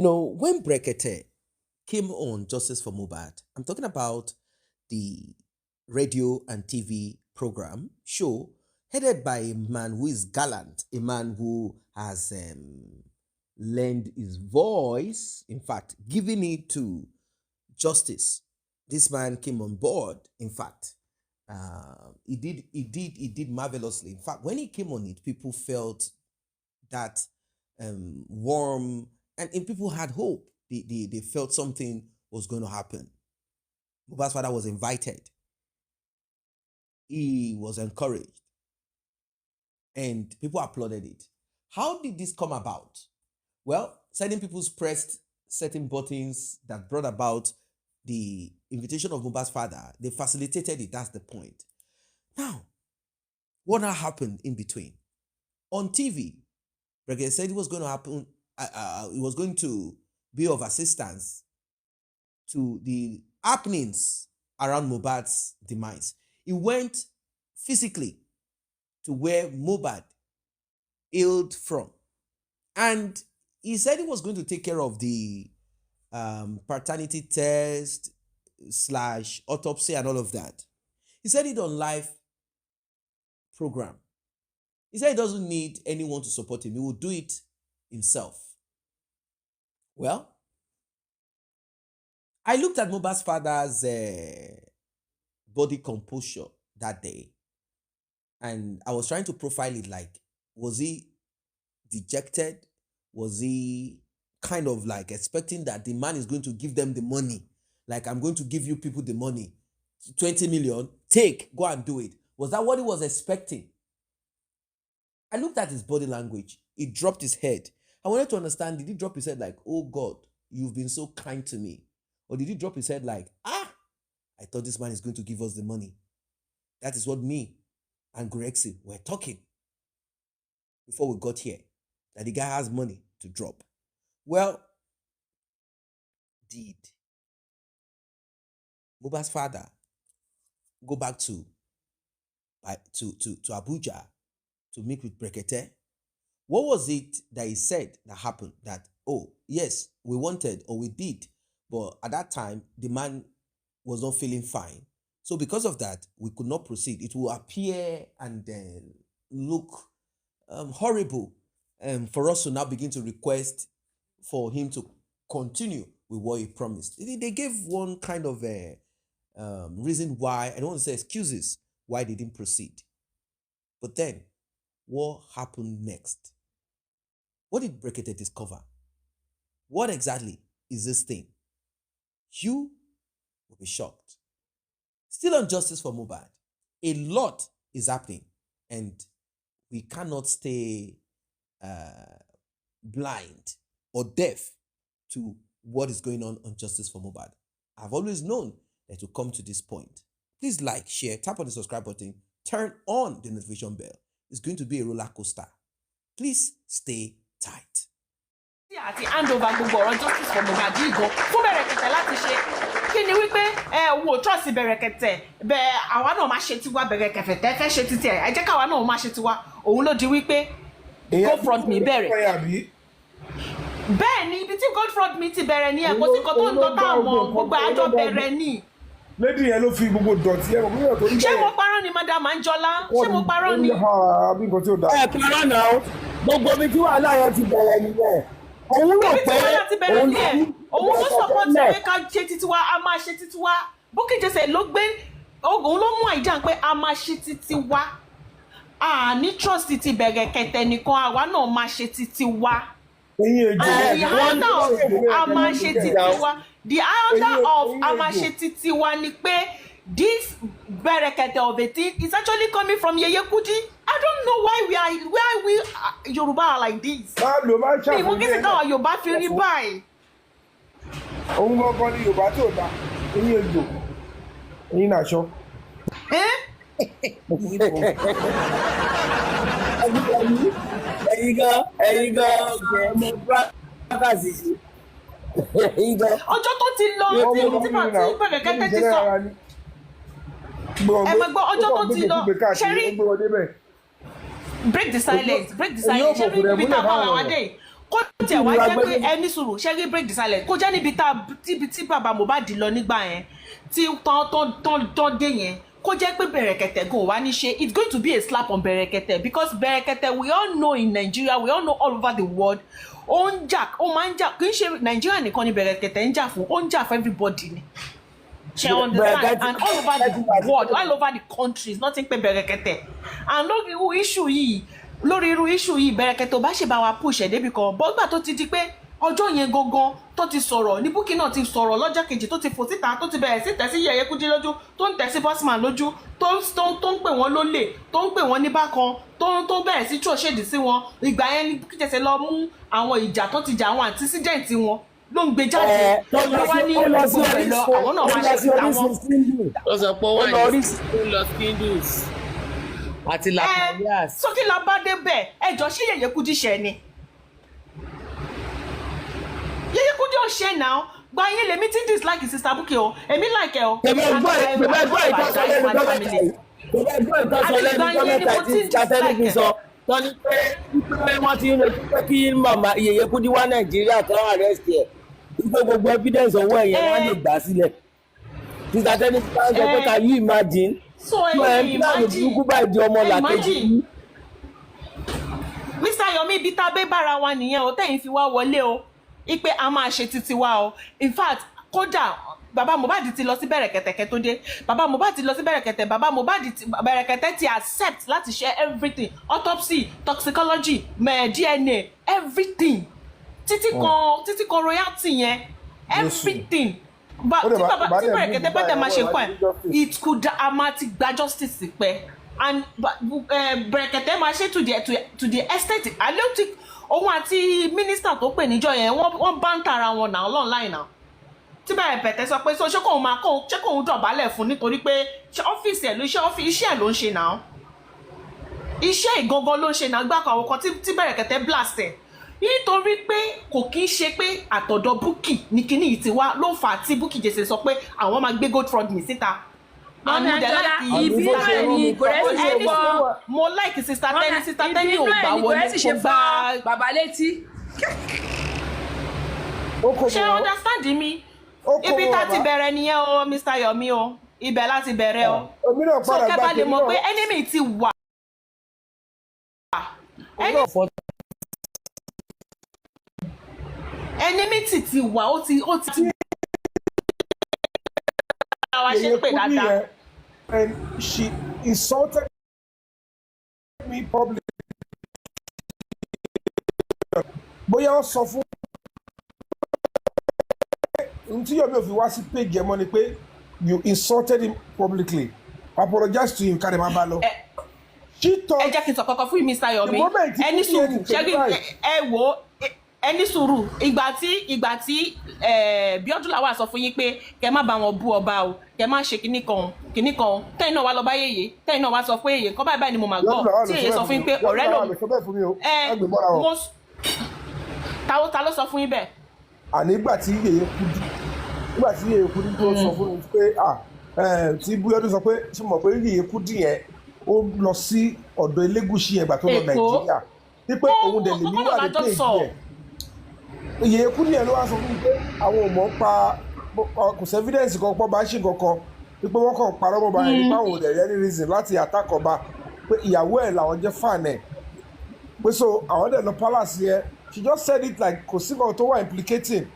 when Brekete came on Justice for Mohbad, I'm talking about the radio and TV program show headed by a man who is gallant, a man who has lent his voice, in fact, giving it to justice. This man came on board. In fact, he did marvelously. In fact, when he came on it, people felt that warm, and people had hope. They felt something was going to happen. Mohbad's father was invited. He was encouraged, and people applauded it. How did this come about? Well, certain people pressed certain buttons that brought about the invitation of Mohbad's father. They facilitated it. That's the point. Now, what happened in between? On TV, Brekete said it was going to happen. It was going to be of assistance to the happenings around Mohbad's demise. He went physically to where Mohbad hailed from, and he said he was going to take care of the paternity test / autopsy and all of that. He said it on live program. He said he doesn't need anyone to support him. He will do it himself. Well, I looked at Mohbad's father's body composure that day, and I was trying to profile it. Like, was he dejected? Was he kind of like expecting that the man is going to give them the money? Like, I'm going to give you people the money, 20 million, take, go and do it. Was that what he was expecting? I looked at his body language. He dropped his head. I wanted to understand, did he drop his head like, oh God, you've been so kind to me? Or did he drop his head like, I thought this man is going to give us the money? That is what me and Grexy were talking before we got here, that the guy has money to drop. Well, did Mohbad's father go back to Abuja to meet with Brekete? What was it that he said that happened? That, oh, yes, we wanted or we did, but at that time, the man was not feeling fine. So because of that, we could not proceed. It will appear and then look horrible for us to now begin to request for him to continue with what he promised. They gave one kind of a reason why, I don't want to say excuses, why they didn't proceed. But then, what happened next? What did Brekete discover? What exactly is this thing? You will be shocked. Still on Justice for Mohbad, a lot is happening, and we cannot stay blind or deaf to what is going on Justice for Mohbad. I've always known that to come to this point. Please like, share, tap on the subscribe button, turn on the notification bell. It's going to be a roller coaster. Please stay tight. Àti hand over gbogbo ọ̀rọ̀ Justice for Mohbad gan fún Bẹ̀rẹ̀kẹ̀tẹ̀ láti ṣe kí ni wípé wo trust Bẹ̀rẹ̀kẹ̀tẹ̀ bẹ́ẹ̀ àwa náà máa ṣe tiwa Bẹ̀rẹ̀kẹ̀tẹ̀ fẹ́ ṣe títí ẹ̀ jẹ́ káwa náà máa ṣe tiwa òun ló di wípé go front me bẹ̀rẹ̀ bẹ́ẹ̀ ni ibi tí go front me ti bẹ̀rẹ̀ ni ẹ̀ kò sí nǹkan tó ń lọ táwọn gbogbo àjọ bẹ̀rẹ̀ ni. Lady yẹn ló fi gbogbo dọ̀tí ẹ̀ gbogbo tó ní bẹ́ẹ̀. Ṣé mo parọ́ ni Madam Anjola? Ṣé mo parọ́ ni? Àbí nǹkan tí ó dá. Ẹ parọ́ náà gbogbo mi tí wàhálà yẹn ti bẹ̀rẹ̀ nìyẹn. Òun ló pẹ́ òun ló support ẹ̀ ká ṣe títí wa a máa ṣe títí wa Bukky Jesse ló gbé òun ló mú àìjà pé a máa ṣe títí wa a ní trust ti Bẹ̀rẹ̀kẹ̀tẹ̀ nìkan àwa náà máa ṣe títí wa. A máa ṣe títí wa. The order of a máa ṣe títí wa ni pé this Bẹ̀rẹ̀kẹ̀tẹ̀ of a thing is actually coming from Yeye Kudi. I don't know why we Yoruba are like this. Ni mo kí sí káwọn Yorùbá fi rí báyìí. Òun gangan ni Yorùbá tó dá. Eyín ejò. Eyín aṣọ. Ẹ̀yin gan ọmọ brákàsì sí. Ọjọ́ tó ti lọ tí Bẹ̀rẹ̀kẹ̀tẹ̀ ti sọ. Ẹ máa gbọ́ ọjọ́ tó ti lọ ṣẹ́rí. Break the silence. Ṣẹ́rí ibi tá a bá wà wá dé. Kò kó tiẹ̀ wá jẹ́ pé ẹni sùúrù ṣẹ́rí break the silence kó jẹ́ níbi tí bàbá Mohbad lọ nígbà yẹn tí tán dé yẹn kó jẹ́ pé Bẹ̀rẹ̀kẹ̀tẹ̀ gan wá ní ṣe it's going to be a slap on Bẹ̀rẹ̀kẹ̀tẹ̀ because Bẹ̀rẹ̀kẹ̀tẹ̀ we all know in Nigeria we all know all over the world ó ń jà ó máa ń jà kì í ṣe Nigeria nìkan ni Bẹ̀rẹ̀kẹ̀tẹ̀ ń jà fún ó ń jà for everybody ni she understand and all over the world all over the countries nothing pe Bẹ̀rẹ̀kẹ̀tẹ̀ and lórí irú issue yìí Bẹ̀rẹ̀kẹ̀tẹ̀ ò bá ṣe bá wa push ẹ̀ débi kan bọ́gbà tó ti di pé ọjọ́ yẹn gangan tó ti sọ̀rọ̀ ní Bukky náà ti sọ̀rọ̀ lọ́jọ́ kejì tó ti fò síta tó ti bẹ̀rẹ̀ sí tẹ̀ sí Yẹ̀yẹ́ Kúdí lójú tó ń tẹ̀ sí Bossman lójú tó ń pè wọ́n lólè tó ń pè wọ́n ní bákan tó bẹ̀rẹ̀ sí ṣòṣèdì sí wọn ìgbà yẹn ní Bukky jẹ̀sẹ̀ lọ mú àwọn ìjà tó ti jà àwọn antecedent wọn ló ń gbé jáde ló wá ní gbogbo rẹ̀ lọ àwọn náà máa ṣe síta wọn. ó sọ pé wọ́n lọ skindles àti lacarias. sókè la bá débẹ̀ ẹjọ́ ṣé Yẹ̀yẹ́ Kúdí ṣẹ ni Yẹ̀yẹ́ Kúdí ò ṣe náà gba yín lèmi tí dislike sister Bukky o èmi like ẹ o. gbọ́ ìtọ́sọ lẹ́nu gọ́mẹ̀ntà tí Cctv sọ tọ́ ní pé wọ́n ti ń retí pé kí màmá Yẹ̀yẹ́ Kúdí wá Nàìjíríà kan arrest ẹ̀ wípé gbogbo evidence owó ẹ̀yẹn wọ́n lè gbà sílẹ̀ Cctv sọ pé can you imagine burúkú báyìí di ọmọ làkejì. Mr. Yomi ibi tá a bẹ́ bára wa nìyẹn o tẹ̀yìn fi wá wọlé o ipe a máa ṣe títí wa o in fact kódà bàbá Mohbad ti lọ sí Bẹ̀rẹ̀kẹ̀tẹ̀ tó dé bàbá Mohbad ti lọ sí Bẹ̀rẹ̀kẹ̀tẹ̀ bàbá Mohbad Bẹ̀rẹ̀kẹ̀tẹ̀ ti accept láti share everything autopsy toxicology DNA everything títí kan royalty yẹn everything tí Bẹ̀rẹ̀kẹ̀tẹ̀ pẹ́ tẹ̀ máa ṣe kọ́ ẹ̀ it could a máa ti gba justice pẹ́ and Bẹ̀rẹ̀kẹ̀tẹ̀ máa ṣe to the extent alẹ́ òun àti mínísítà tó pè níjọ́ yẹn wọ́n bá ń tara wọn náà online náà tí Bẹ̀rẹ̀kẹ̀tẹ̀ sọ pé ṣé kóun dọ̀bálẹ̀ fún nítorí pé ọ́fíìsì ẹ̀ ló iṣẹ́ ẹ̀ ló ń ṣe náà iṣẹ́ ìgangan ló ń ṣe náà gbàkan àwọn kan tí Bẹ̀rẹ̀kẹ̀tẹ̀ blast ẹ̀ nítorí pé kò kí ń ṣe pé àtọ̀dọ̀ Bukky ní kíní yìí ti wá ló fà á tí Bukky jẹ̀sẹ̀ sọ pé àwọn máa gbé GoFundMe síta. Mo like sister Tẹ́ni ò gbà wọlé kó gbá bàbá létí. ṣé understand mi ibi tá ti bẹ̀rẹ̀ nìyẹn o Mr. Yomi o ibẹ̀ láti bẹ̀rẹ̀ o so kẹ́ bá lè mọ̀ pé enemy ti wà. Enmity ti wà ó ti àwa ṣe pé dáadáa. And she insulted me publicly. Bóyá ó sọ fún ntí Yomi ò fi wá sí page ẹ̀ mọ́ ni pé you insulted him publicly. Apologize to him kárí máa bá lọ. Ẹ jẹ́ kí n sọ kọ́kọ́ fún Mr. Yomi ẹni sùúrù ṣẹ́gi ẹ wò ẹni sùúrù ìgbà tí Bíọ́dún làwọn sọ fún yín pé kẹ má bá wọn bú ọba o kẹ má ṣe kinní kan tẹ́yìn náà wá lọ bá Yèyé tẹ́yìn náà wá sọ pé Yèyé kọ́ báyìí ni mo máa gbọ́ tí Yèyé sọ fún yín pé ọ̀rẹ́ lòun ta ló sọ fún yín bẹ́ẹ̀. àní ìgbà tí Yèyé Kúdí tó sọ fún mi pé tí Bíọ́dún sọ pé ṣé mo mọ̀ pé Yèyé Kúdí yẹn ó lọ sí ọ̀dọ̀ Elégùṣì yẹn ìgbà tó lọ Nàìjíríà wípé òun dẹ̀ lè ní wà ní page yẹn Yèyé Kúdí yẹn ló wá sọ fún mi pé àwọn ò mọ̀ pa kò sí evidence kan pọ̀ bá ṣì kankan wípé wọ́n kàn parọ́ mọ́ báyìí nípa àwọn òdẹ̀ any reason láti attack ọba pé ìyàwó ẹ̀ làwọn jẹ́ fan ẹ̀ pé so àwọn dẹ̀ lọ palace yẹn she just said it like kò sí kan tó wà implicating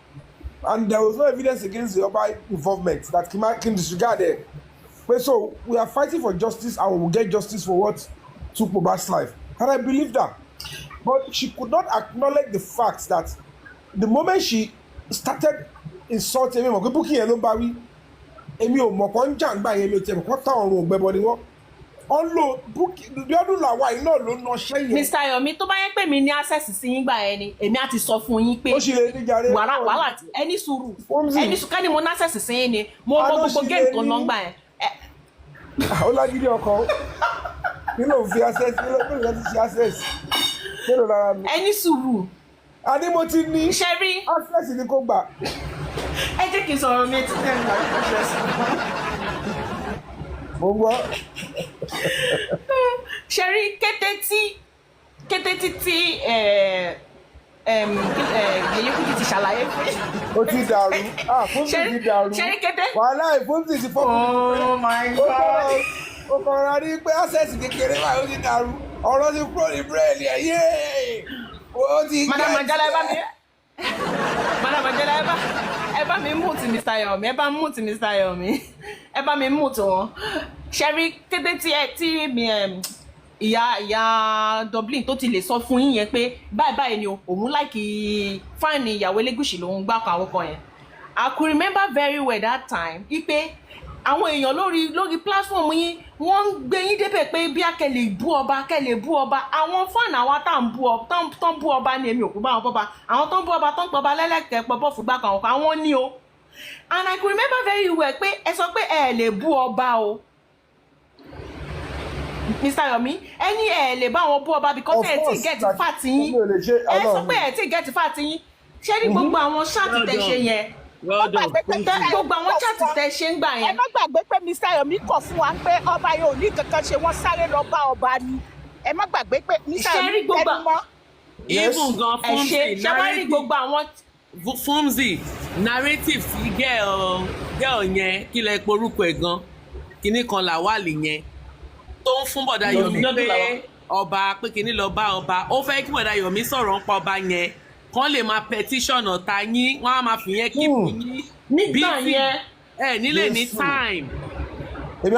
and there was no evidence against the ọba involvement that can disregard it pé so we are fighting for justice and we will get justice for what took Mohbad's life and I believe that but she could not acknowledge the fact that the moment she started insulting me mọ̀ pé Bukky yẹn ló bá wí èmi ò mọ̀ kàn ń jà ń gbà yẹn mi ò tiẹ̀ mọ̀ kàn táwọn ọ̀run ògbẹ́bọ ni wọ́n ń lo Bukky Bíọ́dún làwa yìí náà ló ná ṣẹ́ yẹn. Mr. Yomi tó bá yẹ pé mi ní access sí yín gbà yẹn ni èmi á ti sọ fún yín pé ó ṣe lè ní jàre wàhálà ẹni sùúrù ká ní mo ní access sí yín ni mo mọ gbogbo game tó ná gbà yẹn. ó lágídí ọkọ kí ló ń fi access kí ló ń fi access kí ló lára mi. ẹni sùúrù. àní mo ti ní ṣẹ́rí access ni kò gbà. ẹ jẹ́ kí n sọ̀rọ̀ mi ti tẹ̀ nígbà mo gbọ́. ṣẹ́rí kété tí Yèyé Kúdí ti ṣàlàyé pé. Ó ti dàrú. Fúnmi ti dàrú. Ṣé kété? Wàhálà Fúnmi ti fọ́. Oh my God. Ó kọ̀ọ̀rọ̀ rí pé access kékeré báyìí ó ti dàrú. Ọ̀rọ̀ ti kúrò ní bírèèlì ẹ̀ yéé. Ó ti gẹ̀. Madam Angela ẹ bá mi mute Mr. Yomi, ẹ bá mute Mr. Yomi, ẹ bá mi mute wọn. Ṣẹ́rí kété tí mi ìyá Dublin tó ti lè sọ fún yín yẹn pé báyìí ni òun láìkí fáìní ìyàwó Elégùṣì lòun gbá kan àwọn kan yẹn. I could remember very well that time wípé àwọn èèyàn lórí platform yín wọ́n ń gbé yín débẹ̀ pé bí a kẹ́lẹ̀ bú ọba àwọn fáànù àwa tá ń bú ọba ni èmi ò kú bá wọn bọ́ba àwọn tó ń bú ọba tó ń pọ̀ ọba lẹ́lẹ́kẹ̀ẹ́ pọ̀ bọ́ fúgbà kan àwọn ní o. And I could remember very well pé ẹ sọ pé ẹ lè bú ọba o Mr. Yomi ẹni ẹ lè bá wọn bú ọba because ẹ tí get fat yín ẹ sọ pé ẹ tí get fat yín ṣé ní gbogbo àwọn ṣáàtì tẹ ṣe yẹn gbogbo àwọn ṣáàtì tẹ ṣe ń gbà yẹn. ẹ má gbàgbé pé Mr. Yomi kọ̀ fún wa pé ọba yóò ní kankan ṣe wọ́n sáré lọ bá ọba ni ẹ má gbàgbé pé Mr. Yomi tẹnu mọ́. even gan Fúnmi narrative gbogbo àwọn. Fúnmi narrative sí girl yẹn kí lẹ porúkọ ẹ̀ gan kíní kan làwálì yẹn tó ń fún bọ̀dá Yomi pé ọba pé kíní lọ bá ọba ó fẹ́ kí bọ̀dá Yomi sọ̀rọ̀ ń pa ọba yẹn kàn lè máa petition ọ̀tá yín wọ́n á máa fi yẹn kíìpù yín nígbà yẹn nílé ní time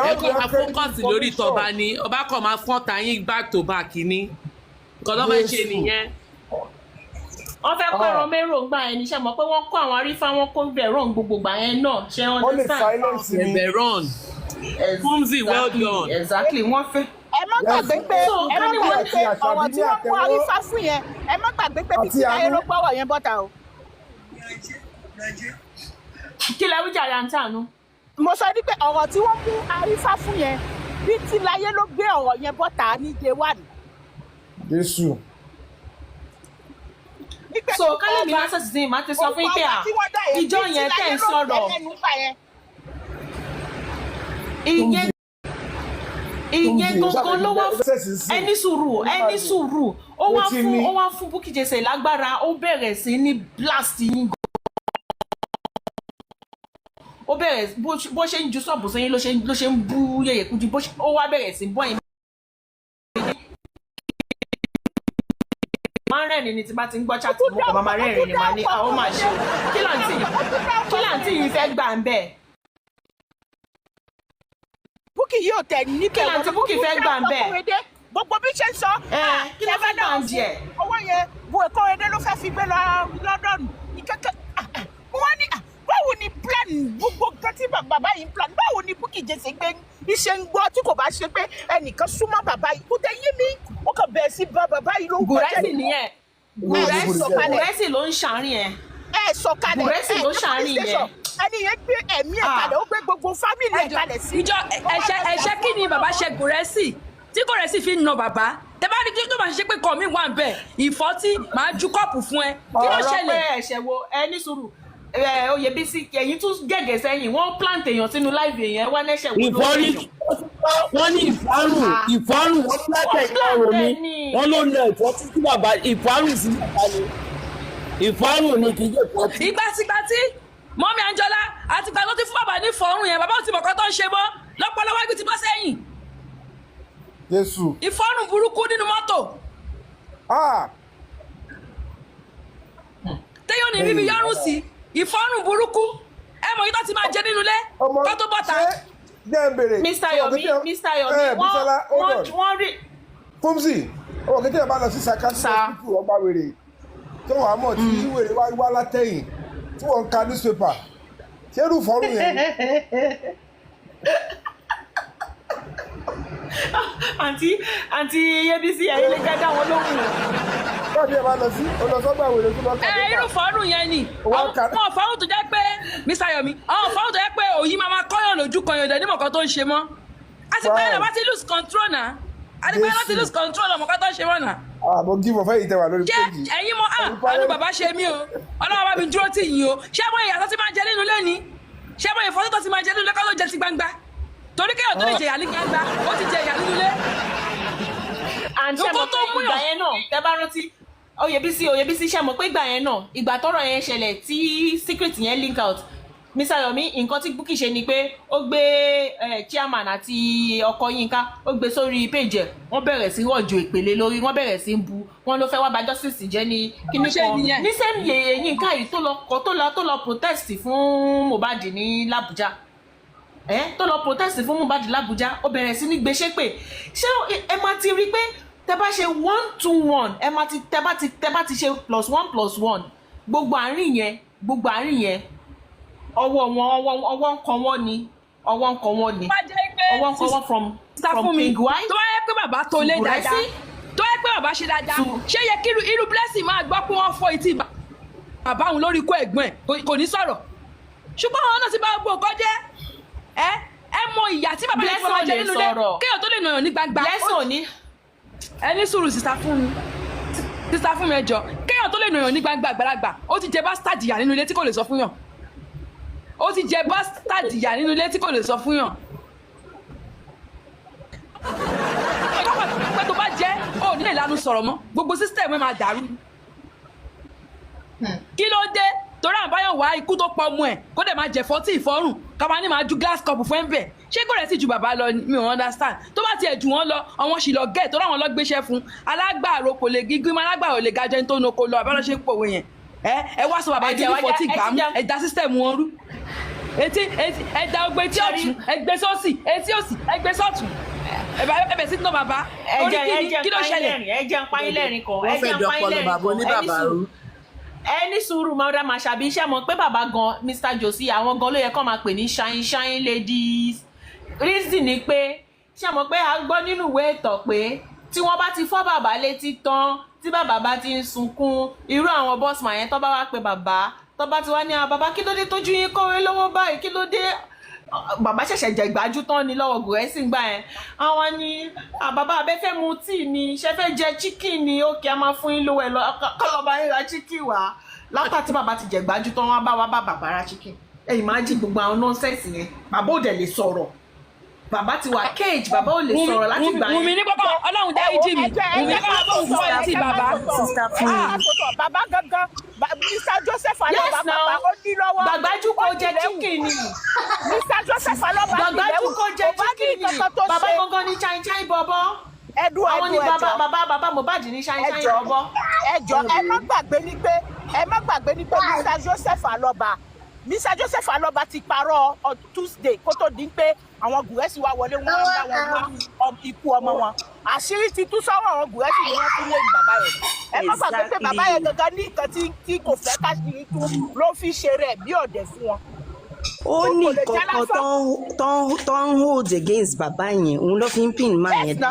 ẹ kọ́ máa focus lórí tọba ni ọba kọ́ máa fọ́n ta yín back to back ní nǹkan tó fẹ́ ṣe nìyẹn. wọ́n fẹ́ kọ́ ẹran mẹ́rò gbà yẹn níṣẹ́ mọ̀ pé wọ́n kọ́ àwọn arífá wọn kó bẹ̀rọ̀n gbogbo gbà yẹn náà ṣé wọ́n lè silence mi. bẹ̀rọ̀n Fúnmi well done. Exactly wọ́n fẹ́. ẹ má gbàgbé pé ọ̀rọ̀ tí wọ́n mú arífá fún yẹn ẹ má gbàgbé pé bíi ti ayé ló gbọ́wọ́ yẹn bọ́ta o. kí lẹ wíjà ya ń tànú. mo sọ ní pé ọ̀rọ̀ tí wọ́n mú arífá fún yẹn bíi ti láyé ló gbé ọ̀rọ̀ yẹn bọ́ta ní day one. Jésù. so kálí mi lásán sí máa ti sọ fún ike à ìjọ yẹn tẹ̀ ń sọ̀rọ̀ ìyẹn gangan ló wá fún ẹni sùúrù ó wá fún Bukky Jesse lágbára ó bẹ̀rẹ̀ sí ní blast yín ó bẹ̀rẹ̀ bó ṣe ń ju sọ́ọ̀bù sẹ́yìn ló ṣe ń bú Yèyé Kúdí ó wá bẹ̀rẹ̀ sí bọ́ ẹ̀yìn. máa ń rẹ́rìn ni tí bá ti ń gbọ́ chat mo kàn máa rẹ́rìn ni màá ní àwọn máa ṣe kí láǹtí yìí fẹ́ gbà ń bẹ̀. Bukky yóò tẹ̀ níbẹ̀ kí láǹtí Bukky fẹ́ gbà ń bẹ̀. gbogbo bí ṣe ń sọ kí ló fẹ́ gbà ń jẹ. owó yẹn bu Kóredé ló fẹ́ fi gbé lọ London ìkẹ́kẹ́ wọ́n ní báwo ni plan gbogbo nǹkan tí bàbá yìí ń plan báwo ni Bukky Jesse gbé iṣẹ́ ń gbọ́ tí kò bá ṣe pé ẹnìkan súnmọ́ bàbá yìí kó tẹ yé mi ó kàn bẹ̀rẹ̀ sí bá bàbá yìí ló ń gbọ́ Gùrẹ́sì nìyẹn Gùrẹ́sì ló ń ṣàárín ẹ̀. sọ̀kalẹ̀ Gùrẹ́sì ló ṣàárín yẹn. ẹni yẹn gbé ẹ̀mí ẹ̀ kalẹ̀ ó gbé gbogbo fámìlì ẹ̀ kalẹ̀ sí. ìjọ ẹ̀ṣẹ̀ kí ni bàbá ṣe Gùrẹ́sì tí Gùrẹ́sì fi ń na bàbá tẹ bá rí tó bá ṣe pé kọ́ mi wà ń bẹ̀ ìfọ́tí màá ju kọ́ọ̀pù fún ẹ kí ló ṣẹlẹ̀. ọ̀rọ̀ pé ẹ̀ṣẹ̀ wo ẹni sùúrù Oyèbísí ẹ̀yin tún gẹ̀gẹ̀ sẹ́yìn wọ́n plant èèyàn sínú láìpẹ́ yẹn wọ́n lẹ́sẹ̀ wo ló ń lò. wọ́n ní ìfọ́rùn wọ́n plant èèyàn mi wọ́n ló lọ ìfọ́tí sí bàbá ìfọ́rùn sí bàbá ni ìfọ́rùn ni kì í jẹ́ ìfọ́tí. ìgbà tí mọ́mí Anjola àti ìgbà tó ti fún bàbá ní ìfọ́rùn yẹn bàbá ò ti mọ̀ kọ́ tó ń ṣe mọ́ lọ́pọ̀lọpọ̀ ibi ti bọ́ sẹ́yìn. Jésù. ìfọ́rùn burúkú nínú mọ́tò. téyọ̀ ní bíbí yọrùn sí ìfọ́rùn burúkú ẹ mọ̀ yìí tó ti máa jẹ nínú ilé kó tó bọ́ta. Mr. Yomi wọ́n rí. Fúnmi ọmọ kékeré bá lọ sí sakasi hospital ọgbà wèrè tí wọ́n á mọ̀ tí wèrè wá látẹ̀yìn tí wọ́n ń ka newspaper ṣé irú fọ́ọ̀rùn yẹn. àǹtí Yébísí ẹ̀yin lè jẹ́ dáwọn lóhùn. báyìí ẹ bá lọ sí ọlọsọgbà wèrè tó lọ kàdé. irú fọ́ọ̀rùn yẹn ni àwọn fọ́ọ̀rùn tó jẹ́ pé Mr. Yomi àwọn fọ́ọ̀rùn tó jẹ́ pé òyìn máa kọ́yàn lójú kan yọ̀dẹ̀ ní mọ̀kàn tó ń ṣe mọ́ àti pé ẹ̀rọ bá ti lose control náà àti pé ẹ̀rọ ti lose control ọmọkàn tó ń ṣe mọ́ náà. mo gí mo fẹ́ yìí tẹwà lórí péjì. jẹ́ ẹ̀yin mọ́ àánú bàbá ṣe mí o Ọlọ́run bá mi dúró tì yín o ṣé àwọn ìyàtọ̀ ti máa jẹ nínú ilé ni ṣé àwọn ìfọ́tò tó ti máa jẹ nínú ilé kọ́ ló jẹ ti gbangba torí kéèyàn tó lè jẹ ìyà ní gbangba ó ti jẹ ìyà nínú ilé. àǹtí ẹ̀ mọ̀ pé ìgbà yẹn náà tẹ́ bá rántí Oyèbísí ṣe mọ̀ pé ìgbà yẹn náà ìgbà tọ́rọ̀ yẹn ṣẹlẹ̀ tí secret yẹn link out Mr. Yomi nǹkan tí Bukky ṣe ni pé ó gbé chairman àti ọkọ Yínká ó gbé sórí page ẹ̀ wọ́n bẹ̀rẹ̀ sí rọ̀jò ìpele lórí wọ́n bẹ̀rẹ̀ sí bu wọ́n ló fẹ́ wá bà justice jẹ́ ní kíní kan ní same yeye Yínká yìí tó lọ protest fún Mohbad ní l'Abuja tó lọ protest fún Mohbad l'Abuja ó bẹ̀rẹ̀ sí ní gbé ṣépè ṣé ẹ máa ti rí pé tẹ bá ṣe 1-2-1 ẹ máa ti tẹ bá ti ṣe +1+1 gbogbo àárín yẹn ọwọ́ ń kan wọ́n ni ọwọ́ ń kan wọ́n from pig white. tó wáyé pé bàbá tó lé dáadáa tó wáyé pé bàbá ṣe dáadáa ṣé yẹ kí irú Blessing máa gbọ́ pé wọ́n fọ́ etí bàbá òun lórí ikú ẹ̀gbọ́n ẹ̀ kò ní sọ̀rọ̀ ṣùgbọ́n àwọn náà ti bá gbọ́ nǹkan jẹ́ ẹ mọ ìyà tí bàbá yẹn fọwọ́ jẹ nínú ilé kéèyàn tó lè nà yàn ní gbangba ẹni sùúrù sísá fún mi ẹjọ́ kéèyàn tó lè nà yàn ní gbangba àgbàlagbà ó ti jẹ bastard ìyà nínú ilé tí kò lè sọ fún yàn ó ti jẹ bastard ìyà nínú ilé tí kò lè sọ fún yàn pé tó bá jẹ́ ó nílẹ̀ lánàá sọ̀rọ̀ mọ́ gbogbo system ẹ̀ máa dàrú kí ló dé torí àwọn báyọ̀ wá ikú tó pọ̀ ọmọ ẹ̀ kó dẹ̀ máa jẹ̀fọ́ tí ìfọ́rùn káwa ní máa ju glass cup fún ẹ̀ ń bẹ̀ ṣé kò rẹ̀ sì ju bàbá lọ mi ò understand tó bá tiẹ̀ jù wọ́n lọ àwọn sì lọ gẹ̀ torí àwọn lọ gbéṣẹ́ fún alágbàro kò lè gígùn alágbàro lè ga jẹun tó ń oko lọ àbálọ́ ṣe ń pòwe yẹn ẹ wá sọ bàbá jẹ́ fífọ́ tí gbà mú ẹ̀dá system wọn rú etí ẹ̀dá ọgbẹ́ tí ọ̀tún ẹgbẹ́ sọ́ọ̀sì etí òsì ẹgbẹ́ sọ́ọ̀tún ẹbẹ̀ sí náà bàbá orí kí ló ṣẹlẹ̀ ẹjẹ ń pààyàn lẹ́rìn kan ẹni sùúrù mọ́dá máa ṣàbí iṣẹ́ mọ̀ pé bàbá gan Mr. Josie àwọn gan ló yẹ kó máa pè ní shine ladies reason ni pé ṣe mọ̀ pé a gbọ́ nínú ìwé ìtàn pé tí wọ́n bá ti fọ́ bàbá létí tán tí bàbá bá ti ń sunkún irú àwọn bossman yẹn tó bá wá pé bàbá tó bá ti wá ní bàbá kí ló dé tójú yín kọ́wé lọ́wọ́ báyìí kí ló dé bàbá ṣẹ̀ṣẹ̀ jẹ ìgbájú tán ni lọ́wọ́ gùrẹ́sì gbà yẹn àwọn ni bàbá abẹ́fẹ́ mu tíì ni ṣe fẹ́ jẹ chicken ni ókè a máa fún yín lówó ẹ lọ kọ́lọ́ba yín ra chicken wá látà tí bàbá ti jẹ ìgbájú tán wọn bá wá bá bàbá ra chicken ẹ̀yìn máa jí gbogbo àwọn nọ́ọ̀sẹ̀sì yẹn bàbá ò dẹ̀ lè sọ̀rọ̀ bàbá ti wà cage bàbá ò lè sọ̀rọ̀ láti gbà yẹn. Wùmí ní pápá Ọlọ́run dá ìjì mi Wùmí ní pápá òun fọ́ etí bàbá. bàbá gangan Mr. Joseph Alaba bàbá ó ní lọ́wọ́. gbàgbájú kò jẹ chicken ni. Mr. Joseph Alaba gbàgbájú kò jẹ chicken ni bàbá gangan ní chai bọ̀bọ̀. àwọn ni bàbá Mohbad ní chai bọ̀bọ̀. ẹjọ ẹ má gbàgbé ní pé Mr. Joseph Alaba ti parọ́ on Tuesday kó tó di pé àwọn gùrẹ́sì wa wọlé wọn bá wọn wá ikú ọmọ wọn àṣírí ti tú sọ́wọ́ àwọn gùrẹ́sì ni wọ́n tún lé bàbá yẹn ẹ má gbàgbé pé bàbá yẹn gangan ní nǹkan tí kò fẹ́ káṣírí tú ló fi ṣe rẹ̀ bí ọ̀dẹ̀ fún wọn. ó ní kankan tó ń hold against bàbá yẹn òun ló fi ń pin máa yẹn dá.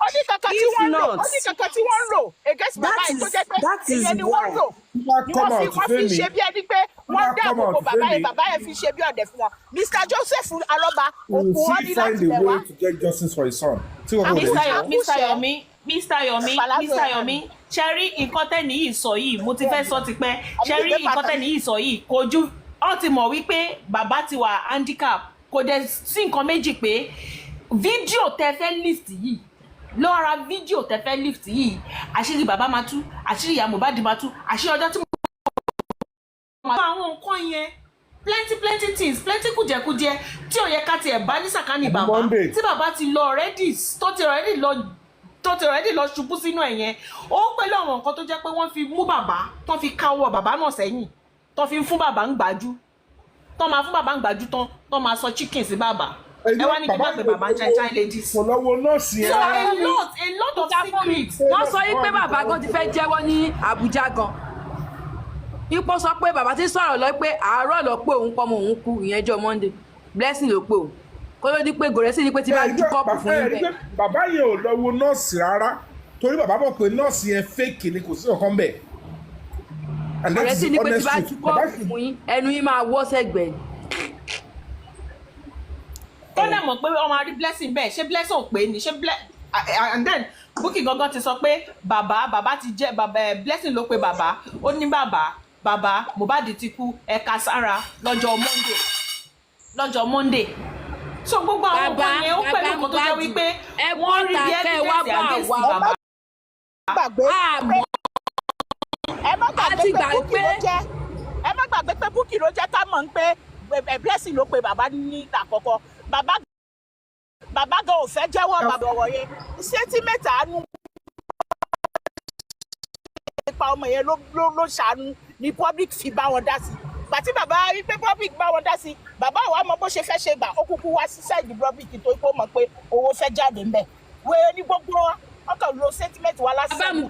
ó ní kankan tí wọ́n ń lò against bàbá yẹn tó jẹ́ pé ìyẹn ni wọ́n lò wọ́n fi ṣe bí ẹni pé wọ́n dáàbò bo bàbá yẹn fi ṣe bí ọ̀dẹ̀ fún wọn. Mr. Joseph Alaba òkú wọn ní láti lẹ̀ wá. Mr. Yomi ṣẹ́rí nǹkan tẹ́ni yìí sọ yìí mo ti fẹ́ sọ tipẹ́ ṣẹ́rí nǹkan tẹ́ni yìí sọ yìí kò ju ọ́ ti mọ̀ wípé bàbá ti wà handicap kò dẹ̀ sí nǹkan méjì pé fídíò tẹ fẹ́ list yìí lọ́ra fídíò tẹ fẹ́ lift yìí àṣírí bàbá máa tú àṣírí ìyá Mohbad máa tú àṣírí ọjọ́ tí mo máa àwọn nǹkan yẹn plenty things plenty kùjẹkùjẹ tí ò yẹ ká tiẹ̀ bá ní sàkánì bàbá tí bàbá ti lọ already tó ti already lọ ṣubú sínú ẹ̀ yẹn ó pẹ̀lú àwọn nǹkan tó jẹ́ pé wọ́n fi mú bàbá tó fi káwọ́ bàbá náà sẹ́yìn tó fi fún bàbá ń gbájú tó máa fún bàbá ń gbájú tán tó máa sọ chicken sí bàbá ẹ wá ní kí n bá pe bàbá chai ladies. kò lọ́wọ́ nọ́ọ̀sì ẹ̀. so a lot of secrets. wọ́n sọ yí pé bàbá gan ti fẹ́ jẹ́wọ́ ní Àbújá gan. ipò sọ pé bàbá ti sọ̀rọ̀ lọ pé àárọ̀ lọ pé òun pọ́nmọ òun kú ìyẹn jọ Monday Blessing ló pé òun kó ló di pé gòrẹ́sì ni pé ti bá ju kọ́ọ̀pù fún yín bẹ́ẹ̀. bàbá yẹn ò lọ́wọ́ nọ́ọ̀sì rárá torí bàbá mọ̀ pé nọ́ọ̀sì yẹn fake ni kò sí ọ̀kan bẹ́ẹ̀. gòrẹ́sì ni pé ti bá ju kọ́ọ̀pù fún yín ẹnu yín máa wọ́ sẹ́gbẹ̀ẹ́ ó dẹ̀ mọ̀ pé ọmọ àrí Blessing bẹ́ẹ̀ ṣé Blessing ò pé ni ṣé and then Bukky gangan ti sọ pé bàbá ti jẹ́ Blessing ló pe bàbá ó ní bàbá Mohbad ti kú ẹ̀ka sára lọ́jọ́ Monday so gbogbo àwọn ọmọ yẹn ó pẹ̀lú nǹkan tó jẹ́ wípé wọ́n rí bí evidence against bàbá. gbàgbé pé Bukky ló jẹ́ ẹ má gbàgbé pé Bukky ló jẹ́ ká mọ̀ ń pé Blessing ló pe bàbá ní àkọ́kọ́ bàbá gan ò fẹ́ jẹ́wọ́ bàbá ọ̀rọ̀ yẹn sẹ́ńtímẹ́tà àánú ipa ọmọ yẹn ló ṣàánú ní public fi bá wọn dá sí gbàtí bàbá rí pé public bá wọn dá sí bàbá wa mọ bó ṣe fẹ́ ṣe gbà ó kúkú wá sí side public tó kó mọ̀ pé owó fẹ́ jáde ńbẹ̀ wẹ́ẹ́ ní gbogbo ọkọ̀ lo sentiment wa lásán.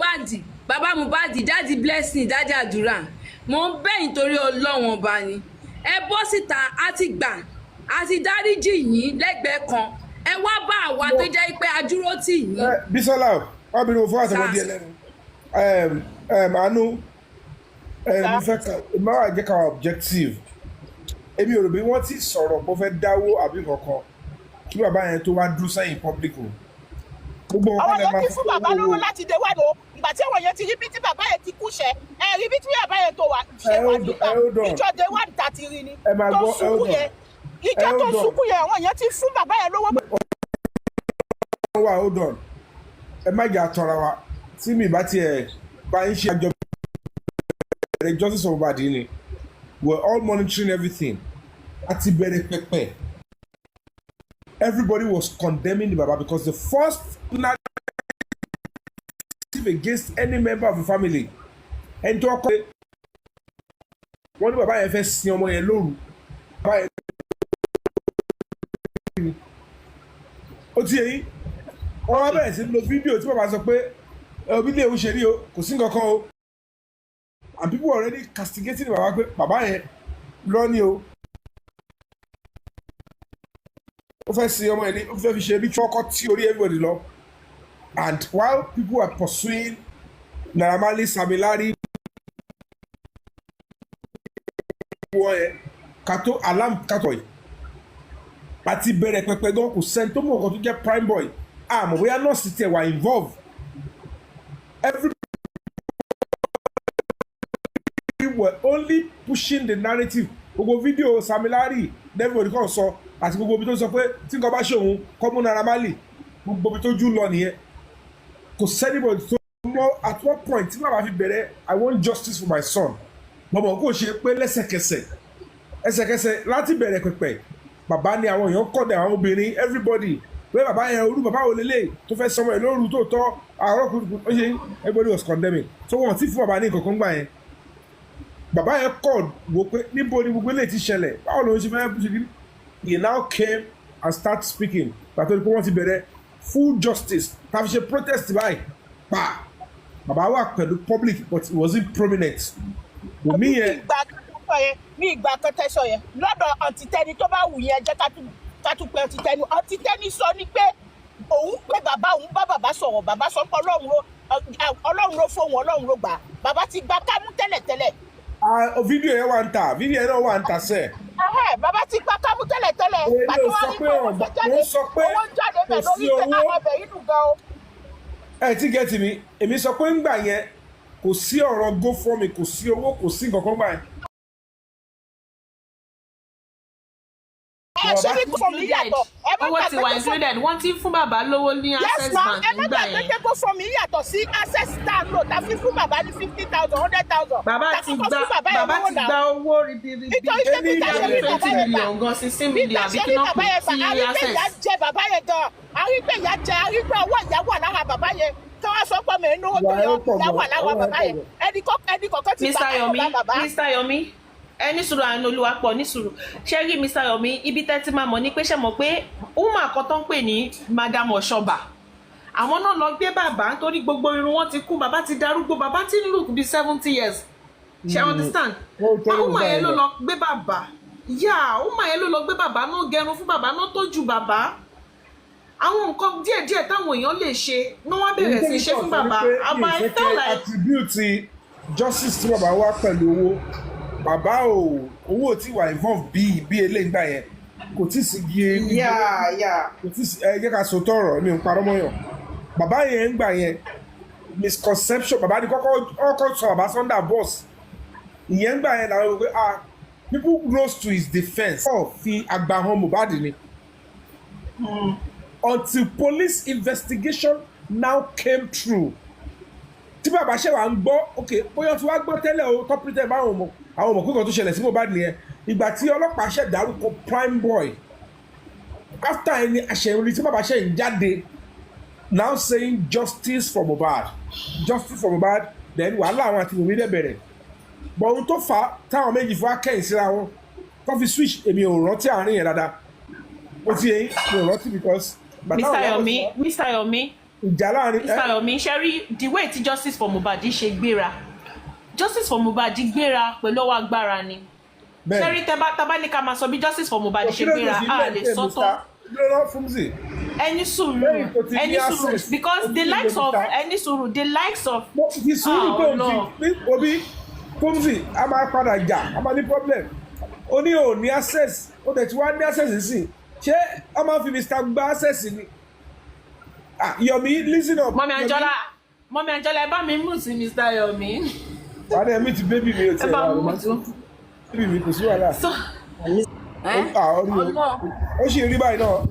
bàbá Mohbad dáàdi Blessing dáàdi àdúrà mo ń bẹ̀ nítorí Ọlọ́run ọba ni ẹ bọ́ síta á ti gbà á ti dáríjì yín lẹ́gbẹ̀ẹ́ kan ẹ wá bá àwa tó jẹ́ pé adúró tì yín. Bísọ́lá ọbìnrin mo fún àtẹ̀wọ́dí ẹlẹ́nu àánú mo fẹ́ ká máa jẹ́ ká objective èmi ò rò bí wọ́n ti sọ̀rọ̀ bó fẹ́ dáwó àbí kankan kí bàbá yẹn tó wá dúró sẹ́yìn public o. àwọn yẹn ti fún bàbá lówó láti dé wá lò ìgbà tí àwọn yẹn ti rí bí tí bàbá yẹn ti kú ṣẹ ẹ rí bí tí bàbá yẹn tó wà ṣe wà níta ìjọ dé wà níta ti rí ni tó sunkún yẹn ìjọ tó sunkún yẹn àwọn yẹn ti fún bàbá yẹn lówó. hold on ẹ má jà tọra wa tí mi bá tiẹ̀ bá ń ṣe àjọ bẹ̀rẹ̀ justice of Mohbad ni we are all monitoring everything àti bẹ̀rẹ̀ pẹ̀pẹ̀ everybody was condemning the baba because the first narrative against any member of the family ẹni tó kọ́ wọ́n ní bàbá yẹn fẹ́ sin ọmọ yẹn lóru bàbá yẹn ó ti yẹ yín wọ́n wá bẹ̀rẹ̀ sí lo fídíò tí bàbá sọ pé òbí lè ń ṣe rí o kò sí nǹkan kan o and people were already castigating bàbá pé bàbá yẹn lọ ní o ó fẹ́ sin ọmọ yẹn ní ó fẹ́ fi ṣe bí fọ́kọ́ tí orí everybody lọ and while people were pursuing Naira Marley Sam Larry wọ́n yẹn kàtó alarm kàtó yìí àti bẹ̀rẹ̀ pẹpẹ gan kò sẹ́ni tó mọ̀ nǹkan tó jẹ́ prime boy àmọ́ bóyá nọ́ọ̀sì tiẹ̀ wà involved everybody were only pushing the narrative gbogbo fídíò Sam Larry everybody kàn sọ àti gbogbo ibi tó sọ pé tí nǹkan bá ṣe òun kọ́ mú Naira Marley gbogbo ibi tó jù lọ nìyẹn kò sẹ́nibọ̀dì tó mọ at what point tí bàbá fi bẹ̀rẹ̀ I want justice for my son bọ̀bọ̀ kò ṣe pé lẹ́sẹ̀kẹsẹ̀ láti bẹ̀rẹ̀ pẹ̀pẹ̀ bàbá ni àwọn èèyàn kọ̀dà àwọn obìnrin everybody pé bàbá yẹn olú bàbá wo lélẹ̀ tó fẹ́ sọmọ ẹ̀ lóru tó tọ́ àárọ̀ kùtùkùtù ó ṣe everybody was condemning so wọ́n ti fún bàbá ní nǹkan kan gbà yẹn bàbá yẹn kọ̀ wò pé níbo ni gbogbo eléyìí ti ṣẹlẹ̀ báwo ló ń ṣe fẹ́ ṣe kí he now came and start speaking pàtó ni pé wọ́n ti bẹ̀rẹ̀ full justice tàbí ṣe protest báyìí pa bàbá wà pẹ̀lú public but it wasn't prominent wòmí yẹn. ní ìgbà kan tẹ́sọ̀ yẹn lọ́dọ̀ ọ̀títẹ́ni tó bá wù yẹn jẹ́ ká tún pé ọ̀títẹ́ni sọ ni pé òun pé bàbá òun bá bàbá sọ̀rọ̀ bàbá sọ pé ọlọ́run ló fóun ọlọ́run ló gbà bàbá ti gba kámú tẹ́lẹ̀tẹ́lẹ̀. fídíò yẹn wà ń ta fídíò yẹn náà wà ń ta sẹ́ẹ̀. bàbá ti gba kámú tẹ́lẹ̀tẹ́lẹ̀ pàtó wá ní pé owó jáde bẹ̀ lórí pé àwọn ọbẹ̀ yìí dùn gan o. ẹ ti gẹ́tì mi èmi sọ pé ńgbà yẹn kò sí ọ̀rọ̀ GoFundMe kò sí owó kò sí nǹkan kan gbà yẹn. owó ti wà included wọ́n ti fún bàbá lówó ní access bank nígbà yẹn. yes ma GoFundMe yàtọ̀ sí access stand lò tá fi fún bàbá ní 50,000 100,000. bàbá ti gba owó ribiribi nítorí pé bí 20 million gan 16 million àbí kí náà kù sí access. àrígbé ìyá jẹ bàbá yẹn gan àrígbé ìyá jẹ àrígbé ọwọ́ ìyá wà lára bàbá yẹn tí wọ́n sọ pé mẹ́rin lówó tó yọ ìyá wà lára bàbá yẹn ẹnì kọ̀ọ̀kan ti bá bàbá. Mr. Yomi ẹ ní sùúrù àánú olúwa pọ̀ ní sùúrù ṣé rí Mr. Yomi ibi tẹ́ ti máa mọ̀ ní pé ṣe mọ̀ pé woman kan tó ń pè ní Madam Ọ̀ṣọ́bà àwọn náà lọ gbé bàbá nítorí gbogbo irun wọn ti kú bàbá ti darúgbó bàbá ti ń look bí 70 years ṣe understand woman yẹn ló lọ gbé bàbá woman yẹn ló lọ gbé bàbá náà gẹrun fún bàbá náà tọ́jú bàbá àwọn nǹkan díẹ̀díẹ̀ táwọn èèyàn lè ṣe ní wọ́n bẹ̀rẹ̀ sí ṣe fún bàbá àbá ẹ fẹ́ like. attribute justice tí bàbá wá pẹ̀lú owó bàbá owó tí wà involve bí eléyìí gbà yẹn kò tí sí gé kò tí sí ẹ jẹ́ ká sọ tọrọ mi ò parọ́ mọ́yàn bàbá yẹn ń gbà yẹn misconception bàbá ní kọ́kọ́ sọ bàbá Sunday boss ìyẹn ń gbà yẹn làwọn wípé people rose to his defence fi àgbà hàn Mohbad ni until police investigation now came through tí bàbá ṣe wà ń gbọ́ ok bóyá tí wàá gbọ́ tẹ́lẹ̀ o tó pretend bá àwọn ọmọ kókò tó ṣẹlẹ̀ sí Mohbad nìyẹn ìgbà tí ọlọ́pàá ṣe dárúkọ prime boy after ẹni àṣẹyìnrí tí bàbá ṣe ń jáde now saying justice for Mohbad then wàhálà àwọn àti Wùmí dẹ̀ bẹ̀rẹ̀ but ohun tó fà á táwọn méjì fún akẹ́yìn síra wọn tó fi switch èmi ò rántí àárín yẹn dáadáa ó ti yẹn mi ò rántí because. Mr. Yomi ìjà láàrin Mr. Yomi ṣẹ́rí the way tí justice for Mohbad ṣe gbéra justice for Mohbad gbéra pẹ̀lú ọwọ́ agbára ni ṣẹ́rí tábà ní ká máa sọ bí justice for Mohbad ṣe gbéra a lè sọ tán ẹni sùúrù because the likes of ẹni sùúrù the likes of obi Fumzi a máa padà jà a máa ní problem ó ní ò ní access ó dẹ̀ tí wàá ní access sí ṣé a máa fi Mr. gba access ni Yomi listen up. Mọ́mí Anjola ẹ bá mi mú sí Mr. Yomi. wàá dẹ̀ mi ti bébì mi ò tẹ̀ wá bébì mi kò sí wàhálà. ó sì rí báyìí náà.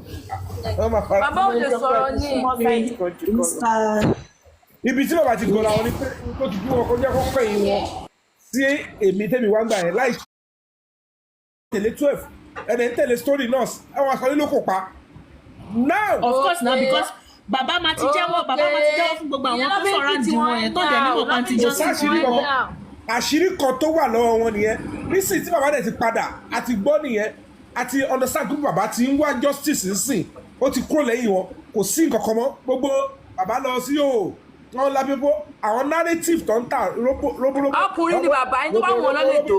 Bàbá ò lè sọ̀rọ̀ ní ibi tí bàbá ti gbọ́ra wọn ni pé tó ti kú wọn kọjá kọ́kọ́ yìí wọn sí èmi tẹ́mi wá gbà yẹn láì tẹ̀lé 12 ẹ̀dẹ̀ ń tẹ̀lé story nurse àwọn àkọlé ló kò pa. now of course na because bàbá máa ti jẹ́wọ́ fún gbogbo àwọn tó sọ̀rọ̀ àǹdí wọn yẹn tó dẹ̀ níwò kan ti jọ sí wọn. àṣírí kan tó wà lọ́wọ́ wọn nìyẹn nísìnyí tí bàbá dẹ̀ ti padà àti gbọ́ nìyẹn àti understand group bàbá ti ń wá justice nsìn ó ti kúrò lẹ́yìn wọn kò sí nǹkan kan mọ́ gbogbo bàbá lọ sí yòó wọn lábẹ́ bó àwọn narrative tó ń tà róbóróbó. ọkùnrin ni bàbá ẹni tó bá wọn lọ́lẹ̀ tó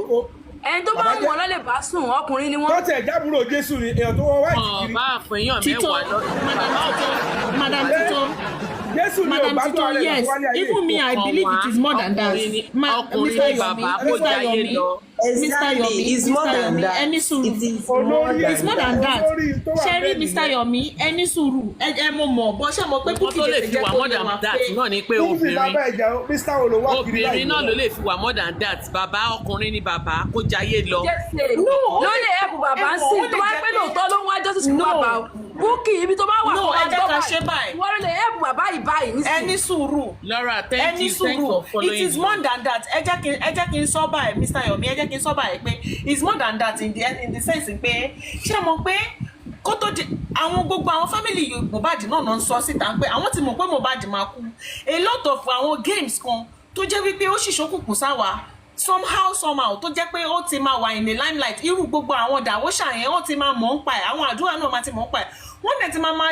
ẹni tó bá wọn lọ́lẹ̀ bá sùn ọkùnrin ni wọ́n. tọ́tẹ̀ jábúrò Jésù ni èèyàn tó wọ wáìtì kiri. bá a fún èèyàn mẹ́wàá lọ. Madam Tito Madam Tito yes even me I believe it is more than that. ọkùnrin ni bàbá kó jáyé lọ. Mr. Yomi it's more than that. ẹni sùúrù it's more than that. ṣẹ́rí Mr. Yomi ẹni sùúrù ẹ mo mọ̀ bọ́ ṣé mo pé kó tó lè fi wà more than that náà ni pé obìnrin náà ló lè fi wà more than that bàbá ọkùnrin ni bàbá kó jáyé lọ. ló lè ẹ̀bùn bàbá ń sìn tó bá pẹ́ lóòótọ́ ló ń wá justice fún bàbá o Bukky ibi tó bá wà fún wa gbọ́ báyìí wọ́n lè ẹ̀bùn bàbá yìí báyìí. ẹni sùúrù Laura thank you for following it is more than that ẹ jẹ́ kí n sọ báyìí Mr. Yomi ẹ jẹ́ kí n sọ báyìí pé it's more than that in the sense pé ṣé mo pé kó tó di àwọn gbogbo àwọn family Mohbad náà ń sọ síta pé àwọn ti mọ̀ pé Mohbad máa kú a lot of àwọn games kan tó jẹ́ wípé ó sì ṣókùnkùn sáwà somehow tó jẹ́ pé ó ti máa wà in the limelight irú gbogbo àwọn dàwọ́ṣà yẹn ó ti máa mọ̀ ń pa ẹ̀ àwọn àdúrà náà máa ti mọ̀ ń pa ẹ̀ wọ́n dẹ̀ ti máa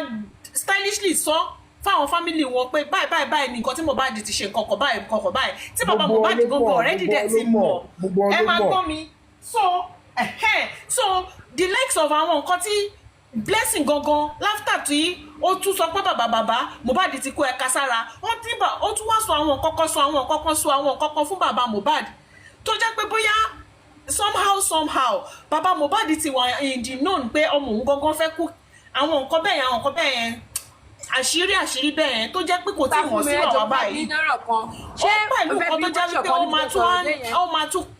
stylishly sọ fáwọn family wọn pé báyìí ni nǹkan tí Mohbad ti ṣe kọ̀kọ̀ báyìí tí bàbá Mohbad gbogbo already dẹ̀ ti mọ̀ ẹ máa gbọ́ mi so the likes of àwọn nǹkan tí Blessing gangan láfítà tí ó tún sọ pé bàbá Mohbad ti kó ẹ̀ka sára ó tún wá sọ àwọn kọ́kọ́ fún bàbá Mohbad tó jẹ́ pé bóyá somehow bàbá Mohbad ti wà in the known pé ọmọ òun gangan fẹ́ kú àwọn nǹkan bẹ́ẹ̀ yẹn àṣírí bẹ́ẹ̀ yẹn tó jẹ́ pé kò tí wọ́n sí ọ̀rọ̀ báyìí ṣé pẹ̀lú nǹkan tó jẹ́ pé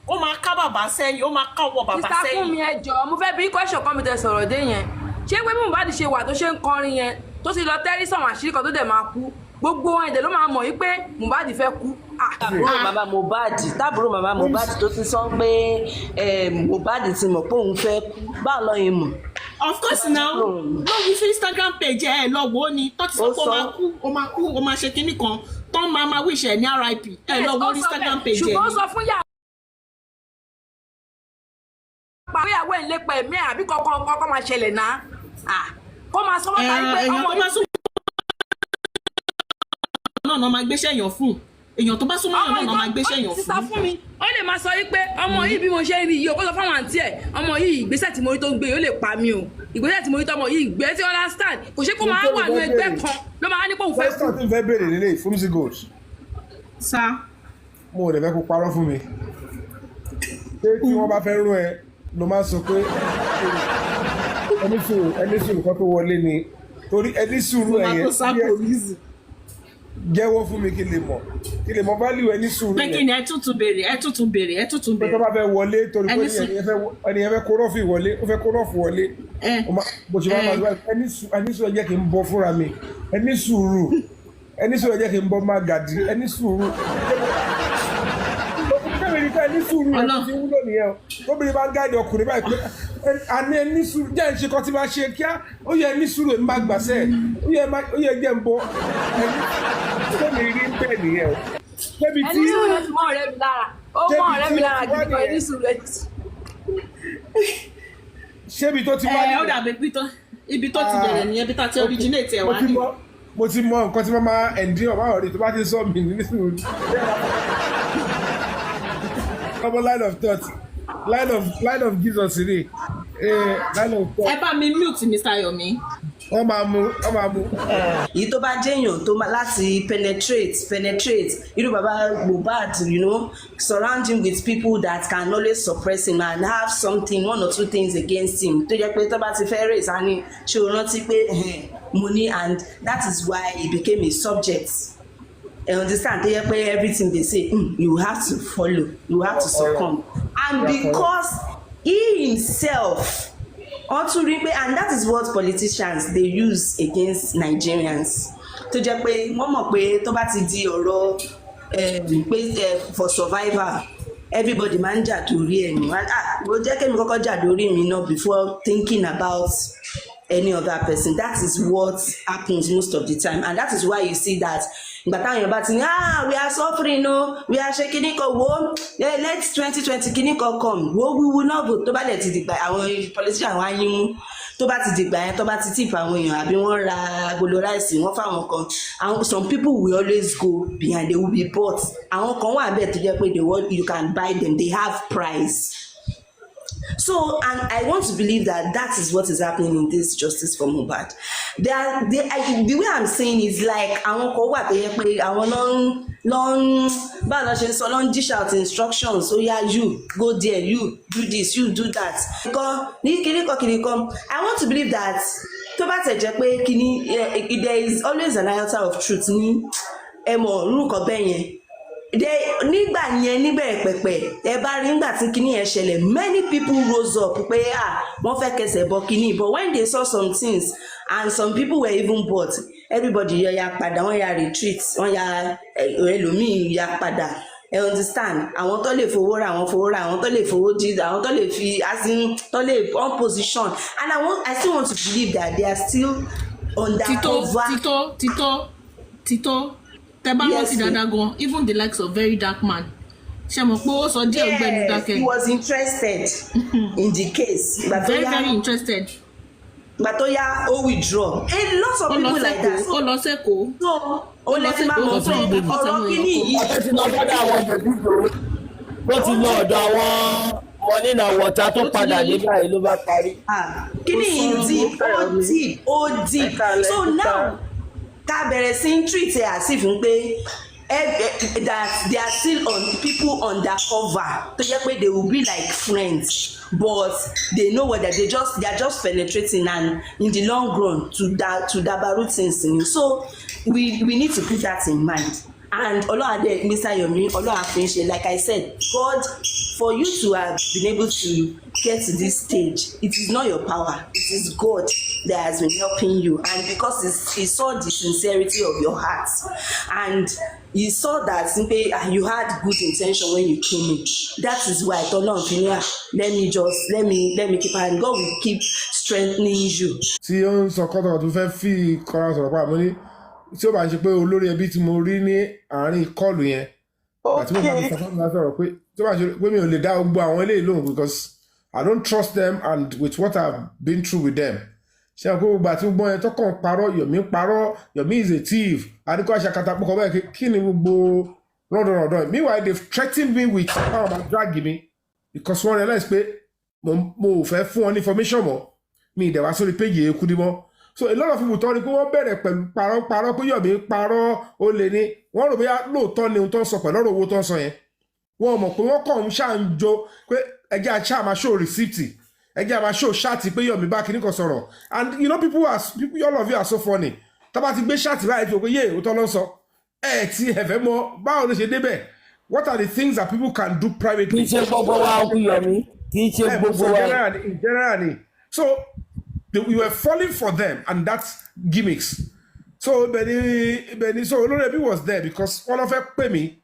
ó máa ká bàbá sẹ́yìn ó máa ká ọwọ́ bàbá sẹ́yìn. ìsàkùn mi ẹjọ́ mo fẹ́ bí question kan mi tẹ sọ̀rọ̀ dé yẹn ṣé pé Mohbad ṣe wà tó ṣe ń kọrin yẹn tó ti lọ tẹ́rí sọ̀rọ̀ àṣírí kan tó dẹ̀ máa kú gbogbo wọn ìdè ló máa mọ̀ yí pé Mohbad fẹ́ kú. tábùrò màmá Mohbad tó ti sọ pé Mohbad ti mọ̀ pé òun fẹ́ kú báwo lọ yẹn mọ̀. Of course now lórí fún Instagram page ẹ lọ wo ni tó ti sọ pé ó máa ṣe kinní kan tó máa wish ẹ ní RIP ẹ lọ wo Instagram page ẹ. ṣùgbọ́n sọ fún yàrá pàwéyàwó ẹ̀ ń lépa ẹ̀mí àbí kọ́kọ́ máa ṣẹlẹ̀ náà kó máa sọ wọ́n tàbí pé ọmọ yìí náà máa gbéṣẹ́ èèyàn fún èèyàn tó bá súnmọ́ èèyàn náà máa gbéṣẹ́ èèyàn sísá fún mi ó lè máa sọ wípé ọmọ yìí bí mo ṣe rí yìí ó sọ fáwọn àǹtí ẹ̀ ọmọ yìí ìgbésẹ̀ tí mo rí tó ń gbé yìí ó lè pa mí o ìgbésẹ̀ tí mo rí tó ọmọ yìí gbé tí understand kò ṣe kó máa wà ní ẹgbẹ́ kan ló máa ní pé òun fẹ́ kú. first time fẹ́ bèrè lélẹ̀ Fumzi Gold. sá. mo ò lè fẹ́ kó parọ́ fún mi pé tí wọ́n bá fẹ́ rún ẹ ló máa sọ pé ẹni sùúrù kan tó wọlé ni torí ẹni sùúrù ẹ̀yẹ jẹ́wọ́ fún mi kí lè mọ̀ value ẹni sùúrù yẹn. pé kí ni ẹ tútù béèrè. pé tó bá fẹ́ wọlé torí pé ẹni yẹn fẹ́ kó rọ́ọ̀fù wọlé ó fẹ́ kó rọ́ọ̀fù wọlé bó ṣe máa ń bá ẹni sùúrù ẹ̀jẹ̀ kì í bọ́ fúnra mi ẹni sùúrù ẹni sùúrù ẹjẹ kì í bọ máa gàdí ẹni sùúrù ẹni sùúrù yẹn ti wúlò nìyẹn o obìnrin bá ń gáàdì ọkùnrin báyìí pé àní ẹni sùúrù jẹ́ ìṣe kan tí máa ṣe kíá ó yẹ ẹni sùúrù èmi máa gbàṣẹ ó yẹ jẹ́ ń bọ ẹni tẹ́mi rí bẹ́ẹ̀ nìyẹn o. ẹni sùúrù ló ti mọ ọ̀rẹ́ mi lára ó mọ ọ̀rẹ́ mi lára gidi kan ẹni sùúrù ẹ. ṣébi tó ti wá ní. ó dàbí ibi tó ti bẹ̀rẹ̀ nìyẹn bí tá ti originate ẹ̀ wá ní. mo ti mọ nǹkan tí wọ́n máa ẹ̀ndí ọ̀bá ọ̀rẹ́ tó bá ti sọ mí ní sùúrù. Common line of Jesus ni line of thought. Ẹ bá mi mute Mr. Yomi. wọ́n máa mú. èyí tó bá jẹ́yàn tó láti penetrate irú bàbá Mohbad surround him with people that can always suppress him and have something 1 or 2 things against him tó jẹ́ pé tó bá ti fẹ́ raise ani ṣé o rántí pé money and that is why he became a subject. I understand they pay everything they say you have to follow, you have to succumb, and because he himself also and that is what politicians they use against Nigerians tó jẹ́ pé wọ́n mọ̀ pé tó bá ti di ọ̀rọ̀ for survival everybody máa ń jà torí ẹ̀ ní ló jẹ́ kémi kọ́kọ́ jà lórí mi náà before thinking about any other person. That is what happens most of the time, and that is why you see that but táwọn èèyàn bá ti ní we are suffering we are ṣe kíní kan wo let 2020 kíní kan come wo we will not vote tó bá dẹ̀ ti dìgbà àwọn politician wá yín mú tó bá ti dìgbà yẹn tó bá ti tip àwọn èèyàn àbí wọ́n ra agolo ráìsì wọ́n fáwọn kan some people will always go behind, they will be bought àwọn kan wà bẹ́ẹ̀ tó jẹ́ pé you can buy them, they have price. So, and I want to believe that that is what is happening in this justice for Mohbad. The way I'm saying is like àwọn kan wà tó yẹ pé àwọn long báwo la ṣe ń sọ long dish out instructions. So yeah, you go there, you do this, you do that. I want to believe that tó bá tẹ̀ jẹ́ pé there is always an iota of truth ní ẹ̀mọ̀ orúkọ bẹ́ẹ̀ yẹn. Nígbà yẹn níbẹ̀rẹ̀ pẹ̀pẹ̀ ẹ bá rí nígbà tí kinní yẹn ṣẹlẹ̀ many people rose up pé wọ́n fẹ́ kẹsẹ̀ bọ kinní but when they saw some things and some people were even bought everybody ya padà wọ́n ya retreat wọ́n ya ẹlòmíì ya padà. I understand àwọn tó lè fowó ra àwọn tó lè fowó jí àwọn tó lè fi tó lè on position and I still want to believe that they are still undercover. Tito tẹ bá rántí dáadáa gan even the likes of very dark man ṣe mọ̀ pé ó sọ díẹ̀ ọgbẹ́ni dákẹ́. He was interested in the case. Very interested. Ìgbà tó yá ó withdraw. A lot of people like that. Ó lọ sẹ́kọ̀ọ́. Ó lọ sí máa mọ̀ fún ọ̀rọ̀ kíní yìí. Ó ti lọ sọ́dọ̀ àwọn ìgbèbíjò. Ó ti lọ ọ̀dọ̀ àwọn money na water tó padà dé báyìí ló bá parí. Kíní yìí ó deep. So now ká bẹ̀rẹ̀ sí treat ẹ̀ as if pé that they are still on people undercover tó jẹ́ pé they will be like friends but they know whether they are just penetrating and in the long run to dabaru things in you. So we need to put that in mind. And Olóhàdé Mr. Yomi Olóhàfin like I said, God, for you to have been able to get to this stage, it is not your power, it is God that has been helping you, and because he saw the sincerity of your heart and he saw that you had good intention when you came in. That is why Olóhàfin let me keep, and God will keep strengthening you. Tí ó ń sọ kọ́tọ̀ tó fẹ́ fi kọ́ra sọ̀rọ̀ pa àmọ́ ní tí ó bá ń ṣe pé olórí ẹbí tí mo rí ní àárín kọ́ọ̀lù yẹn àti mo bá mi sọ̀rọ̀ pé tí ó bá ṣe pé mi ò lè dá gbogbo àwọn eléyìí lóhùn because I don't trust them and with what I've been through with them. Ṣé àwọn gbogbo àti gbogbo yẹn tó kàn parọ́ Yomi is a thief adikọ́ àṣàkàtà pọ̀kọ̀ bẹ́ẹ̀ kí ni gbogbo rọ́dọ̀rọ̀dọ̀. Meanwhile they've threatened me with how about drag me because wọ́n realize pé mo ò fẹ́ fún wọn ní information mọ́ mi ìdẹ̀wá sórí péjì Yéyékúdí mọ́. So a lot of people tọ́ ni pé wọ́n bẹ̀rẹ̀ pẹ̀lú parọ́ pé Yomi parọ́ ó lè ní wọ́n rò bóyá lóòótọ́ ni ohun tó ń sọ pẹ̀lú ọ̀rọ̀ owó tó ń sọ yẹn wọ́n mọ̀ pé wọ́n kàn ń ṣàǹjọ pé ẹjẹ́ àṣà máa show receipt ẹjẹ́ máa show ṣáàtì pé Yomi bá kíní kan sọ̀rọ̀ and people all of you are so funny tábà ti gbé ṣáàtì báyìí tó pé yé òótọ́ ló ń sọ ti ẹ̀fẹ̀ mọ báwo ló ṣe débẹ̀. What are the things that people can do privately? Kì í ṣe gbogbo wa kú Yomi kì í ṣe gbogbo wa. Generally so we were falling for them and that's gimmicks. So Benny, so olórí ẹbí was there because one of them pay me.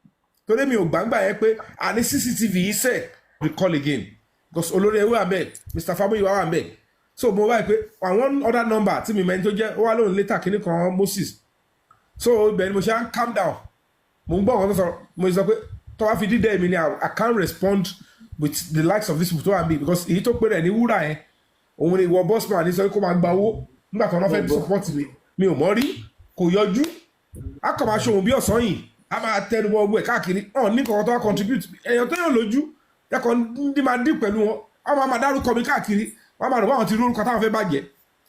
Torí mi ò gbàgbà yẹn pé àní CCTV yìí sẹ̀ recall again because olórí ẹbí wà bẹ́ẹ̀ Mr. Famuyiwa wà bẹ́ẹ̀ so mo wáyé pé àwọn other number tí mi mẹ́ni tó jẹ́ ó wá lóhùn later kíní kan Moses so Benny mo ṣe á calm down mo ń gbọ́ ọ̀kan tó sọ mo sọ pé tó wá fi dídẹ́ mi ni I can't respond with the likes of this people tó wà mí because èyí tó pé rẹ̀ ní wúrà yẹn òun ni ìwọ bossman ní sọ kó máa gba owó nígbà tó wọn fẹ́ support mi ò mọ̀ rí kò yọjú a kàn máa ṣòwò bí ọ̀sán yìí a máa tẹnu bọ ọgbẹ káàkiri ọ̀n ní kankan tó wá contribute èèyàn tó yàn lójú ẹ̀kọ́ ní máa dín pẹ̀lú wọn a máa dárúkọ mi káàkiri wọn máa rò báwọn ti rí orúkọ táwọn fẹ́ bàjẹ́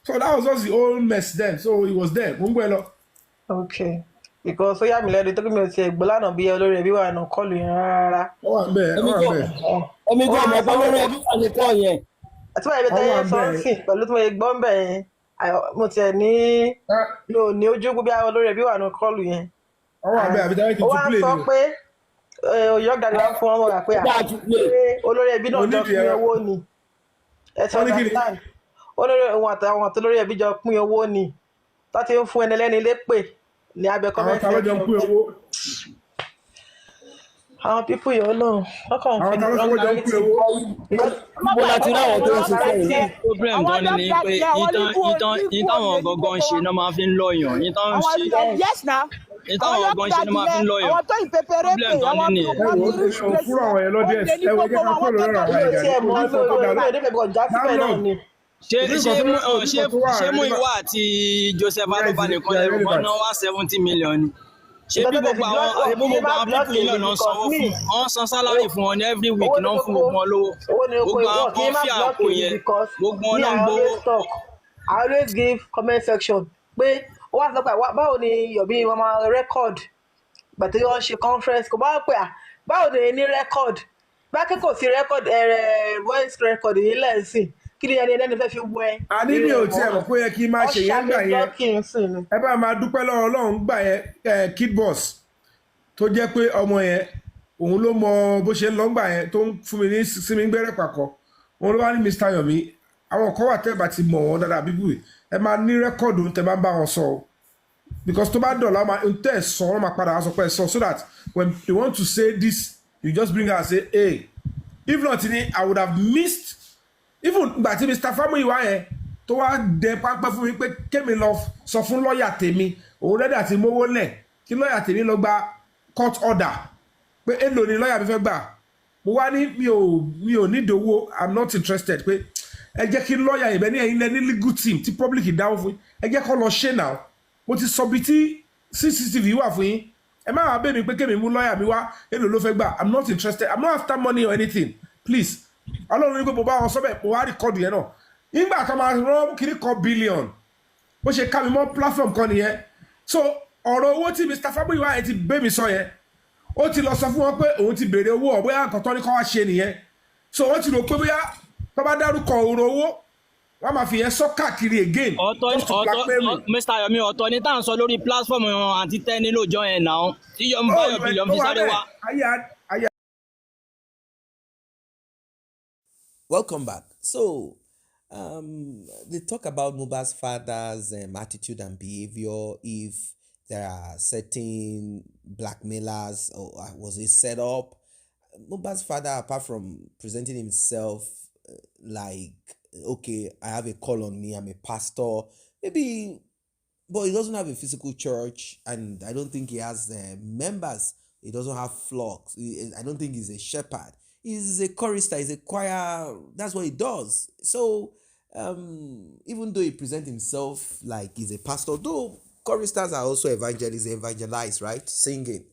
so that was just the whole mess then so he was there mo ń gbé lọ. Okay, because ó yà mí lẹ́nu tó kí mi ò tiẹ̀ gbọ́ lánàá bí olórí ẹbí wà nù kọlù yẹn rárá. ó wà bẹ́ẹ̀ ó wà bẹ́ẹ̀. èmi kò mọ̀ pé olórí ẹbí wà ní kọ́ yẹn. àti wọ́n yẹ tẹ́yẹ sọ́ọ̀sì pẹ̀lú tí mo yẹ gbọ́ ń bẹ̀ yẹn mo tiẹ̀ ní lò ní ojú gbogbo àwọn olórí ẹbí wà nù kọlù yẹn. ó wà bẹ́ẹ̀ àbí táyé kì í ó tún wá play sọ ni. pé òyò gàdí wá fún ọmọ rà pé olórí ẹbí náà jọ pín owó ni ẹ̀sọ́ understand olórí òun àtàwọn àtolórí ẹbí jọ pín owó ni tó ti ń fún ẹni lẹ́ni lépè ní abẹ àwọn táwọn jọ ń pín owó. àwọn pípù yìí ọlọ́run wọ́n kàn ń àwọn fi táwọn jọ ń pín owó. Mo láti rí àwọn tó ń ṣiṣẹ́ yìí. problem gan ni pé yín táwọn gangan ń ṣe náà máa fi ń lọ́yàn yín táwọn ń ṣe yes na yín táwọn gangan ń ṣe náà máa fi ń lọ́yàn àwọn tó ìpépéré pé problem gan àwọn ni tó nìyẹn. wọ́n ti rí ẹ fúnra àwọn yẹn lọ́dẹ̀ ẹ wọ jẹ́ ká kọ́ lórí ọ̀rọ̀ àwọn ẹ̀dá tí ẹ mọ olórí ṣé Múyìwá àti Joseph Aloba nìkan lè rò wọ́n ná wá 70 million ni ṣé bí gbogbo àwọn pípù yìí lọ́nà sanwó fún wọn san sálárì fún wọn ní every week náà fún gbogbo wọn lówó gbogbo àwọn kan fi àpò yẹn gbogbo wọn náà gbowó. I always give comment section pé ó wá sọ pé báwo ni Yomi wọn máa record gbàtí wọn ṣe conference kò bá pè à báwo ni ní record bá kẹ́kọ̀ọ́ sí record voice record yìí lẹ́sìn kí ni ẹni fẹ́ fi wọ ẹ. a ní mi ò tiẹ̀ mọ̀ pé ó yẹ kí n máa ṣe yẹn gbà yẹn ẹ bá máa dúpẹ́ lọ́wọ́ Ọlọ́run gbà yẹn Kid Boss tó jẹ́ pé ọmọ yẹn òun ló mọ bó ṣe ń lọ gbà yẹn tó ń fún mi ní sinmi gbẹ́rẹ́ pàkọ́ òun ló wá ní Mr. Yomi àwọn kan wà tẹ́ bá ti mọ̀ wọ́n dáadáa bíbú ẹ máa ní rẹ́kọ̀dù tẹ́ bá ń bá wọn sọ o because tó bá dọ̀la ń tẹ́ ẹ̀ sọ wọ́n máa padà wá sọ pé ẹ sọ so that when they want to say this you just bring her and say hey if not I would have missed even gbà tí Mr. Famuyiwa yẹn tó wá dẹ pápá fún mi pé kémi lọ sọ fún lọ́ọ̀yà tèmi òun rẹ́dà ti mówó lẹ̀ kí lọ́ọ̀yà tèmi lọ gba court order pé èlò ni lọ́ọ̀yà mi fẹ́ gbà mo wá ní mi ò ní ìdòwò I'm not interested pé ẹ jẹ́ kí lọ́ọ̀yà ìbẹ́ ní ẹ̀yin lẹ́ni legal team tí public dáwọ́ fún ẹ jẹ́ kó lọ ṣe náà mo ti sọ bí tí CCTV wà fún yín ẹ má wàá bẹ̀ mí pé kémi mú lọ́ọ̀yà mi wá èlò ló fẹ́ gbà I'm not interested I'm not after money or anything please Ọlọ́run ní pé mo bá wọn sọ́bẹ̀ mo wá rìkọ́dù yẹn náà nígbà tó máa rán kiri kan billion bó ṣe ká mi mọ́ platform kan nìyẹn so ọ̀rọ̀ owó tí Mr. Famuyiwa yẹn ti bẹ́ mi sọ yẹn ó ti lọ sọ fún wọn pé òun ti béèrè owó ọ̀ bóyá nǹkan tó ní kọ́ wá ṣe nìyẹn so wọ́n ti rò pé bóyá tó bá dárúkọ ọ̀rọ̀ owó wọ́n máa fi yẹn sọ káàkiri again. Mr. Yomi ọ̀tọ̀ ni tá à ń sọ lórí platform àti tẹ́ni lóòjọ́ yẹn náà tí Yomi Báyọ̀ bílíọ̀nù fi sáré wá. Welcome back. So, they talk about Mohbad's father's attitude and behavior. If there are certain blackmailers or was it set up? Mohbad's father, apart from presenting himself like, okay, I have a call on me, I'm a pastor, maybe, but he doesn't have a physical church, and I don't think he has members. He doesn't have flocks. I don't think he's a shepherd. He's a chorister, he's a choir, that's what he does. So, even though he presents himself like he's a pastor, though choristers are also evangelists, they evangelize, right? Singing.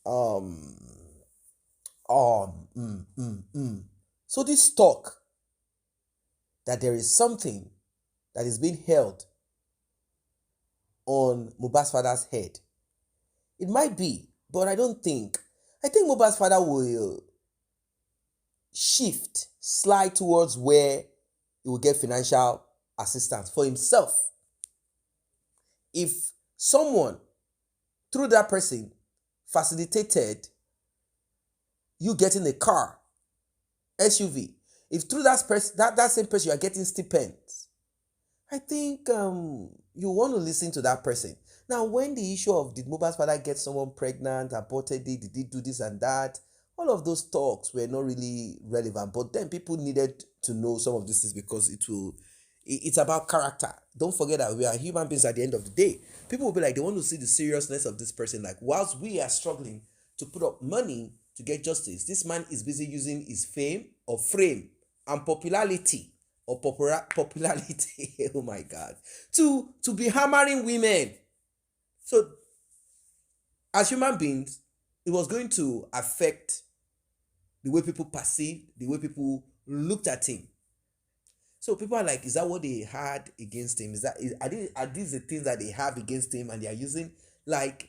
So this talk that there is something that is being held on Mohbad's father's head, it might be, but I think Mohbad's father will slide towards where he will get financial assistance for himself. If someone, through that person, facilitated you getting a car, SUV, if through that same person you are getting stipends, I think you want to listen to that person. Now, when the issue of did Mohbad's father get someone pregnant, aborted it, did he do this and that, all of those talks were not really relevant. But then people needed to know some of this is because it's about character. Don't forget that we are human beings at the end of the day. People will be like, they want to see the seriousness of this person. Like, whilst we are struggling to put up money to get justice, this man is busy using his fame or frame and popularity or popularity, oh my God, to be hammering women. So, as human beings, it was going to affect the way people perceived, the way people looked at him. So people are like, is that what they had against him? Are these the things that they have against him and they are using? Like,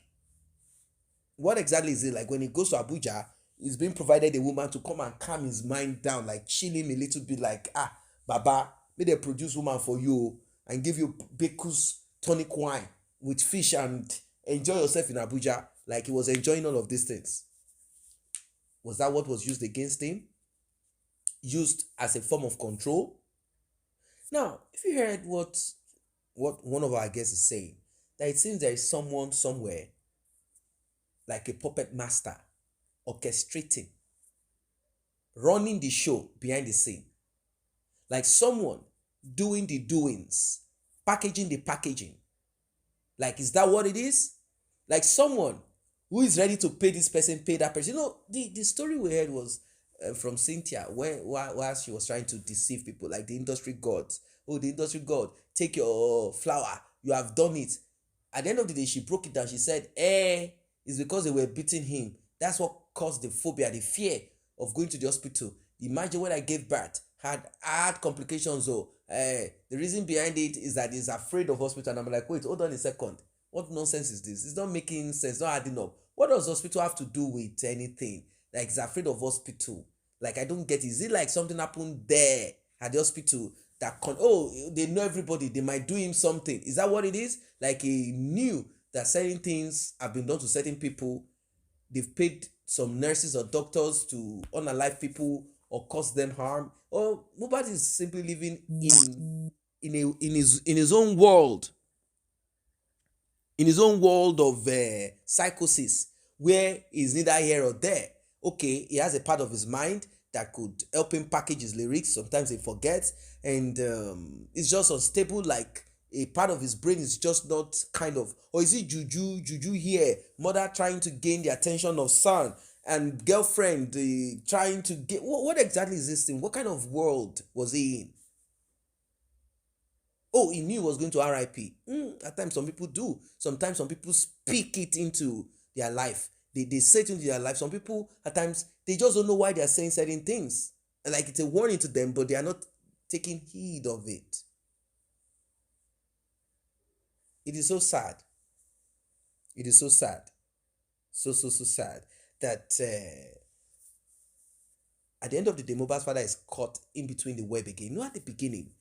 what exactly is it? Like when he goes to Abuja, he's being provided a woman to come and calm his mind down, like chill him a little bit, like, Baba, may they produce woman for you and give you Bekus tonic wine with fish and enjoy yourself in Abuja, like he was enjoying all of these things. Was that what was used against him? Used as a form of control? Now, if you heard what one of our guests is saying, that it seems there is someone somewhere, like a puppet master, orchestrating, running the show behind the scene, like someone doing the doings, packaging the packaging. Like, is that what it is? Like someone who is ready to pay this person, pay that person. You know, the story we heard was from Cynthia while she was trying to deceive people, like the industry gods. Oh, the industry god, take your flower, you have done it. At the end of the day, she broke it down. She said, it's because they were beating him. That's what caused the phobia, the fear of going to the hospital. Imagine when I gave birth, had complications. The reason behind it is that he's afraid of hospital. And I'm like, wait, hold on a second. What nonsense is this? It's not making sense, not adding up. What does hospital have to do with anything? Like, he's afraid of hospital. Like, I don't get it. Is it like something happened there at the hospital that they know everybody, they might do him something? Is that what it is? Like, he knew that certain things have been done to certain people. They've paid some nurses or doctors to unalive people or cause them harm. Or Mohbad is simply living in his own world. In his own world of psychosis, where he's neither here or there. Okay, he has a part of his mind that could help him package his lyrics. Sometimes he forgets, and it's just unstable. Like, a part of his brain is just not kind of, or is it juju here? Mother trying to gain the attention of son, and girlfriend trying to get. What exactly is this thing? What kind of world was he in? Oh, he knew he was going to RIP. At times, some people do. Sometimes, some people speak it into their life. They say it into their life. Some people, at times, they just don't know why they are saying certain things. And like, it's a warning to them, but they are not taking heed of it. It is so sad. It is so sad. So sad that at the end of the day, Mohbad's father is caught in between the web again. You know, at the beginning,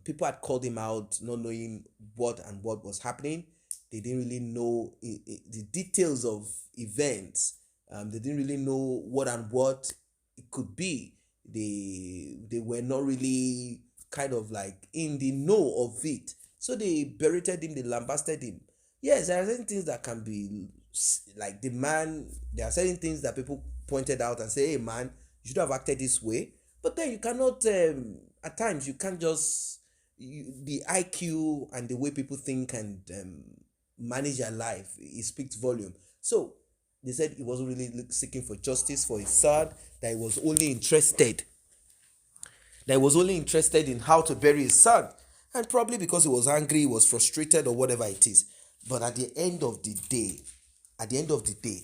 people had called him out, not knowing what was happening. They didn't really know the details of events. They didn't really know what it could be. They were not really kind of like in the know of it. So they berated him, they lambasted him. Yes, there are certain things that can be like the man. There are certain things that people pointed out and say, hey man, you should have acted this way. But then you cannot, at times, you can't just, the IQ and the way people think and manage their life, it speaks volume. So they said he wasn't really seeking for justice for his son, that he was only interested in how to bury his son. And probably because he was angry, he was frustrated or whatever it is. But at the end of the day,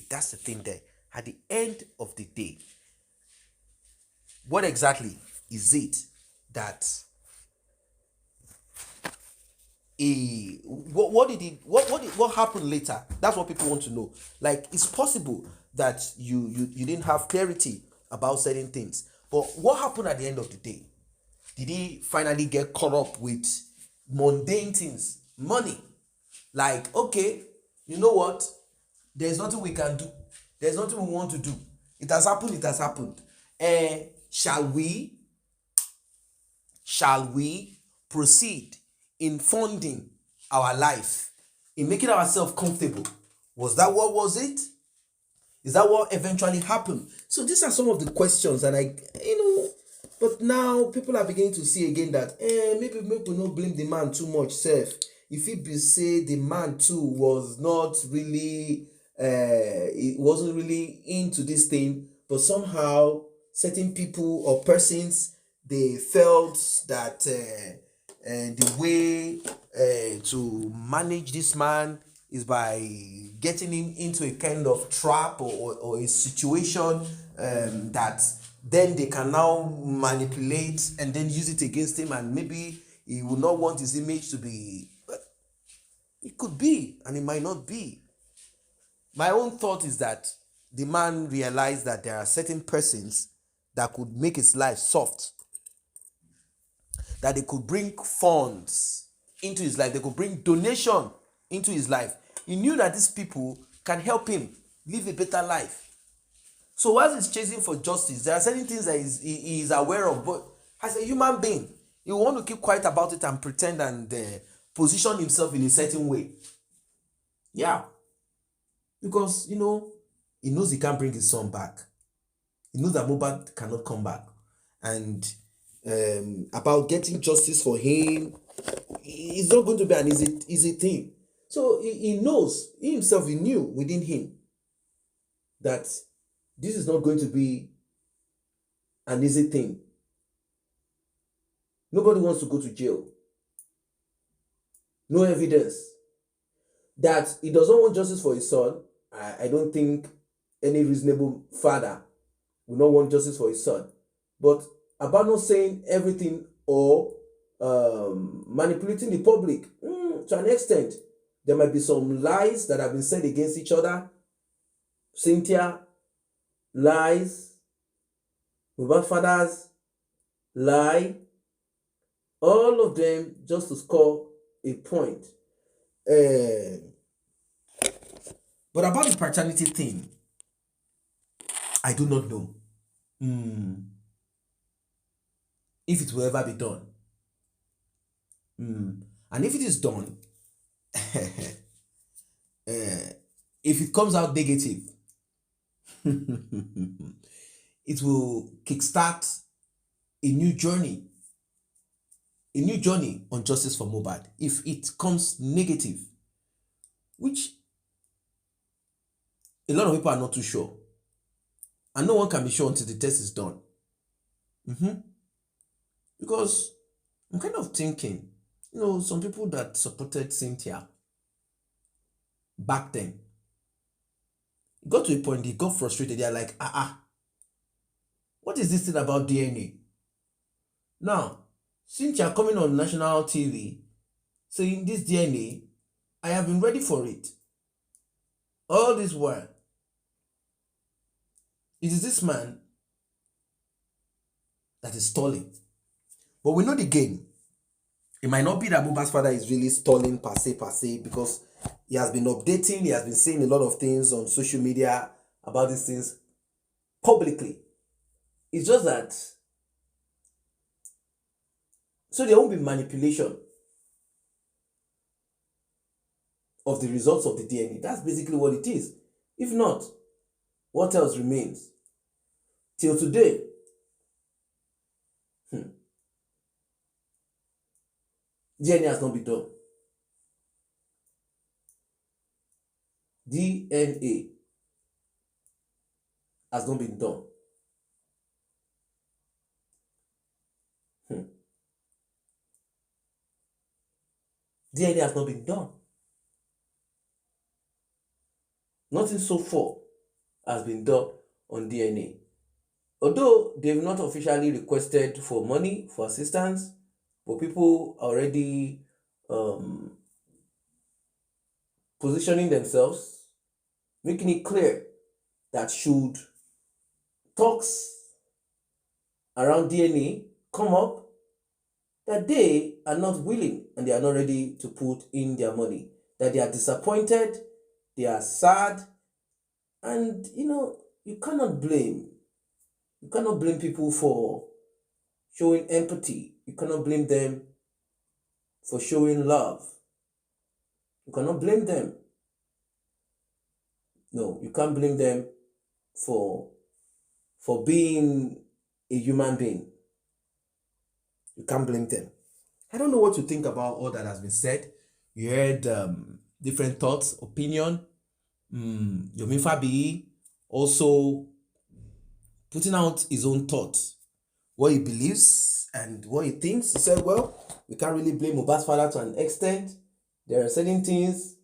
that's the thing there. At the end of the day, what exactly is it that what happened later? That's what people want to know. Like, it's possible that you didn't have clarity about certain things, but what happened at the end of the day? Did he finally get caught up with mundane things, money? Like, okay, you know what? There's nothing we can do. There's nothing we want to do. It has happened. Shall we proceed in funding our life, in making ourselves comfortable. Was that what was it? Is that what eventually happened? So these are some of the questions that but now people are beginning to see again that maybe we not blame the man too much self. If it be say the man too was not really it wasn't really into this thing, but somehow certain people or persons, they felt that the way to manage this man is by getting him into a kind of trap or a situation that then they can now manipulate and then use it against him, and maybe he will not want his image to be. But it could be, and it might not be. My own thought is that the man realized that there are certain persons that could make his life soft, that they could bring funds into his life, they could bring donation into his life. He knew that these people can help him live a better life. So while he's chasing for justice, there are certain things that he is aware of, but as a human being, he will want to keep quiet about it and pretend and position himself in a certain way. Yeah. Because, he knows he can't bring his son back. He knows that Mohbad cannot come back. And about getting justice for him, it's not going to be an easy thing. So he knows, he knew within him that this is not going to be an easy thing. Nobody wants to go to jail. No evidence. That he doesn't want justice for his son. I don't think any reasonable father will not want justice for his son. But about not saying everything or manipulating the public, to an extent, there might be some lies that have been said against each other. Cynthia, lies. Mohbad father's lie. All of them just to score a point. But about the paternity thing, I do not know if it will ever be done. And if it is done, if it comes out negative, it will kickstart a new journey on justice for Mohbad. If it comes negative, which a lot of people are not too sure, and no one can be sure until the test is done. Because I'm kind of thinking, some people that supported Cynthia back then, it got to a point they got frustrated. They're like, what is this thing about DNA? Now, Cynthia coming on national TV saying this DNA, I have been ready for it. All this while, it is this man that is stalling. But we know the game. It might not be that Mohbad's father is really stalling per se, because he has been updating, he has been saying a lot of things on social media about these things publicly. It's just that, so there won't be manipulation of the results of the DNA. That's basically what it is. If not, what else remains? Till today, DNA has not been done. DNA has not been done. DNA has not been done. Nothing so far has been done on DNA. Although they've not officially requested for money, for assistance, but people are already positioning themselves, making it clear that should talks around DNA come up, that they are not willing and they are not ready to put in their money, that they are disappointed, they are sad, and you cannot blame people for showing empathy. You cannot blame them for showing love. You cannot blame them. No, you can't blame them for being a human being. You can't blame them. I don't know what you think about all that has been said. You heard different thoughts, opinion. Yomi Fabi also putting out his own thoughts, what he believes and what he thinks. He said, well, we can't really blame Mohbad's father to an extent. There are certain things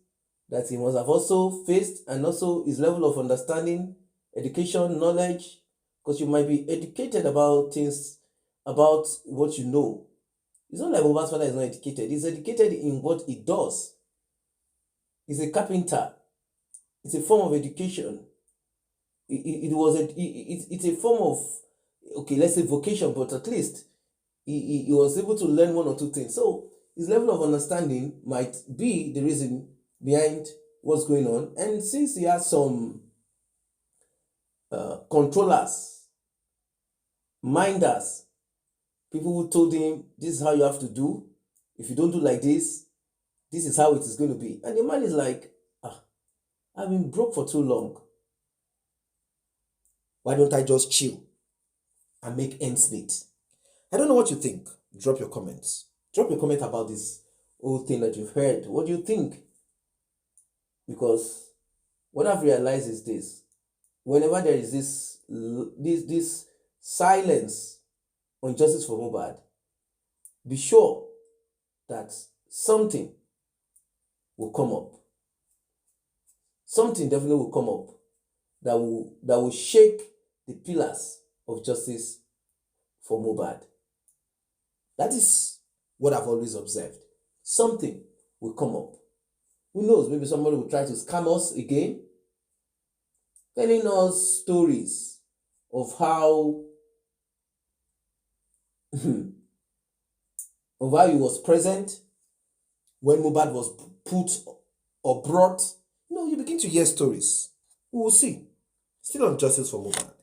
that he must have also faced, and also his level of understanding, education, knowledge, because you might be educated about things, about what you know. It's not like Mohbad's father is not educated. He's educated in what he does. He's a carpenter. It's a form of education. It's a form of, okay, let's say vocation, but at least he was able to learn one or two things. So his level of understanding might be the reason behind what's going on. And since he has some controllers, minders, people who told him, this is how you have to do. If you don't do like this, this is how it is going to be. And the man is like, I've been broke for too long. Why don't I just chill and make ends meet? I don't know what you think. Drop your comments. Drop your comment about this whole thing that you've heard. What do you think? Because what I've realized is this. Whenever there is this silence on justice for Mohbad, be sure that something will come up. Something definitely will come up that will shake the pillars of justice for Mohbad. That is what I've always observed. Something will come up. Who knows? Maybe somebody will try to scam us again, telling us stories of how he was present when Mohbad was put or brought. You begin to hear stories. We will see. Still on justice for Mohbad.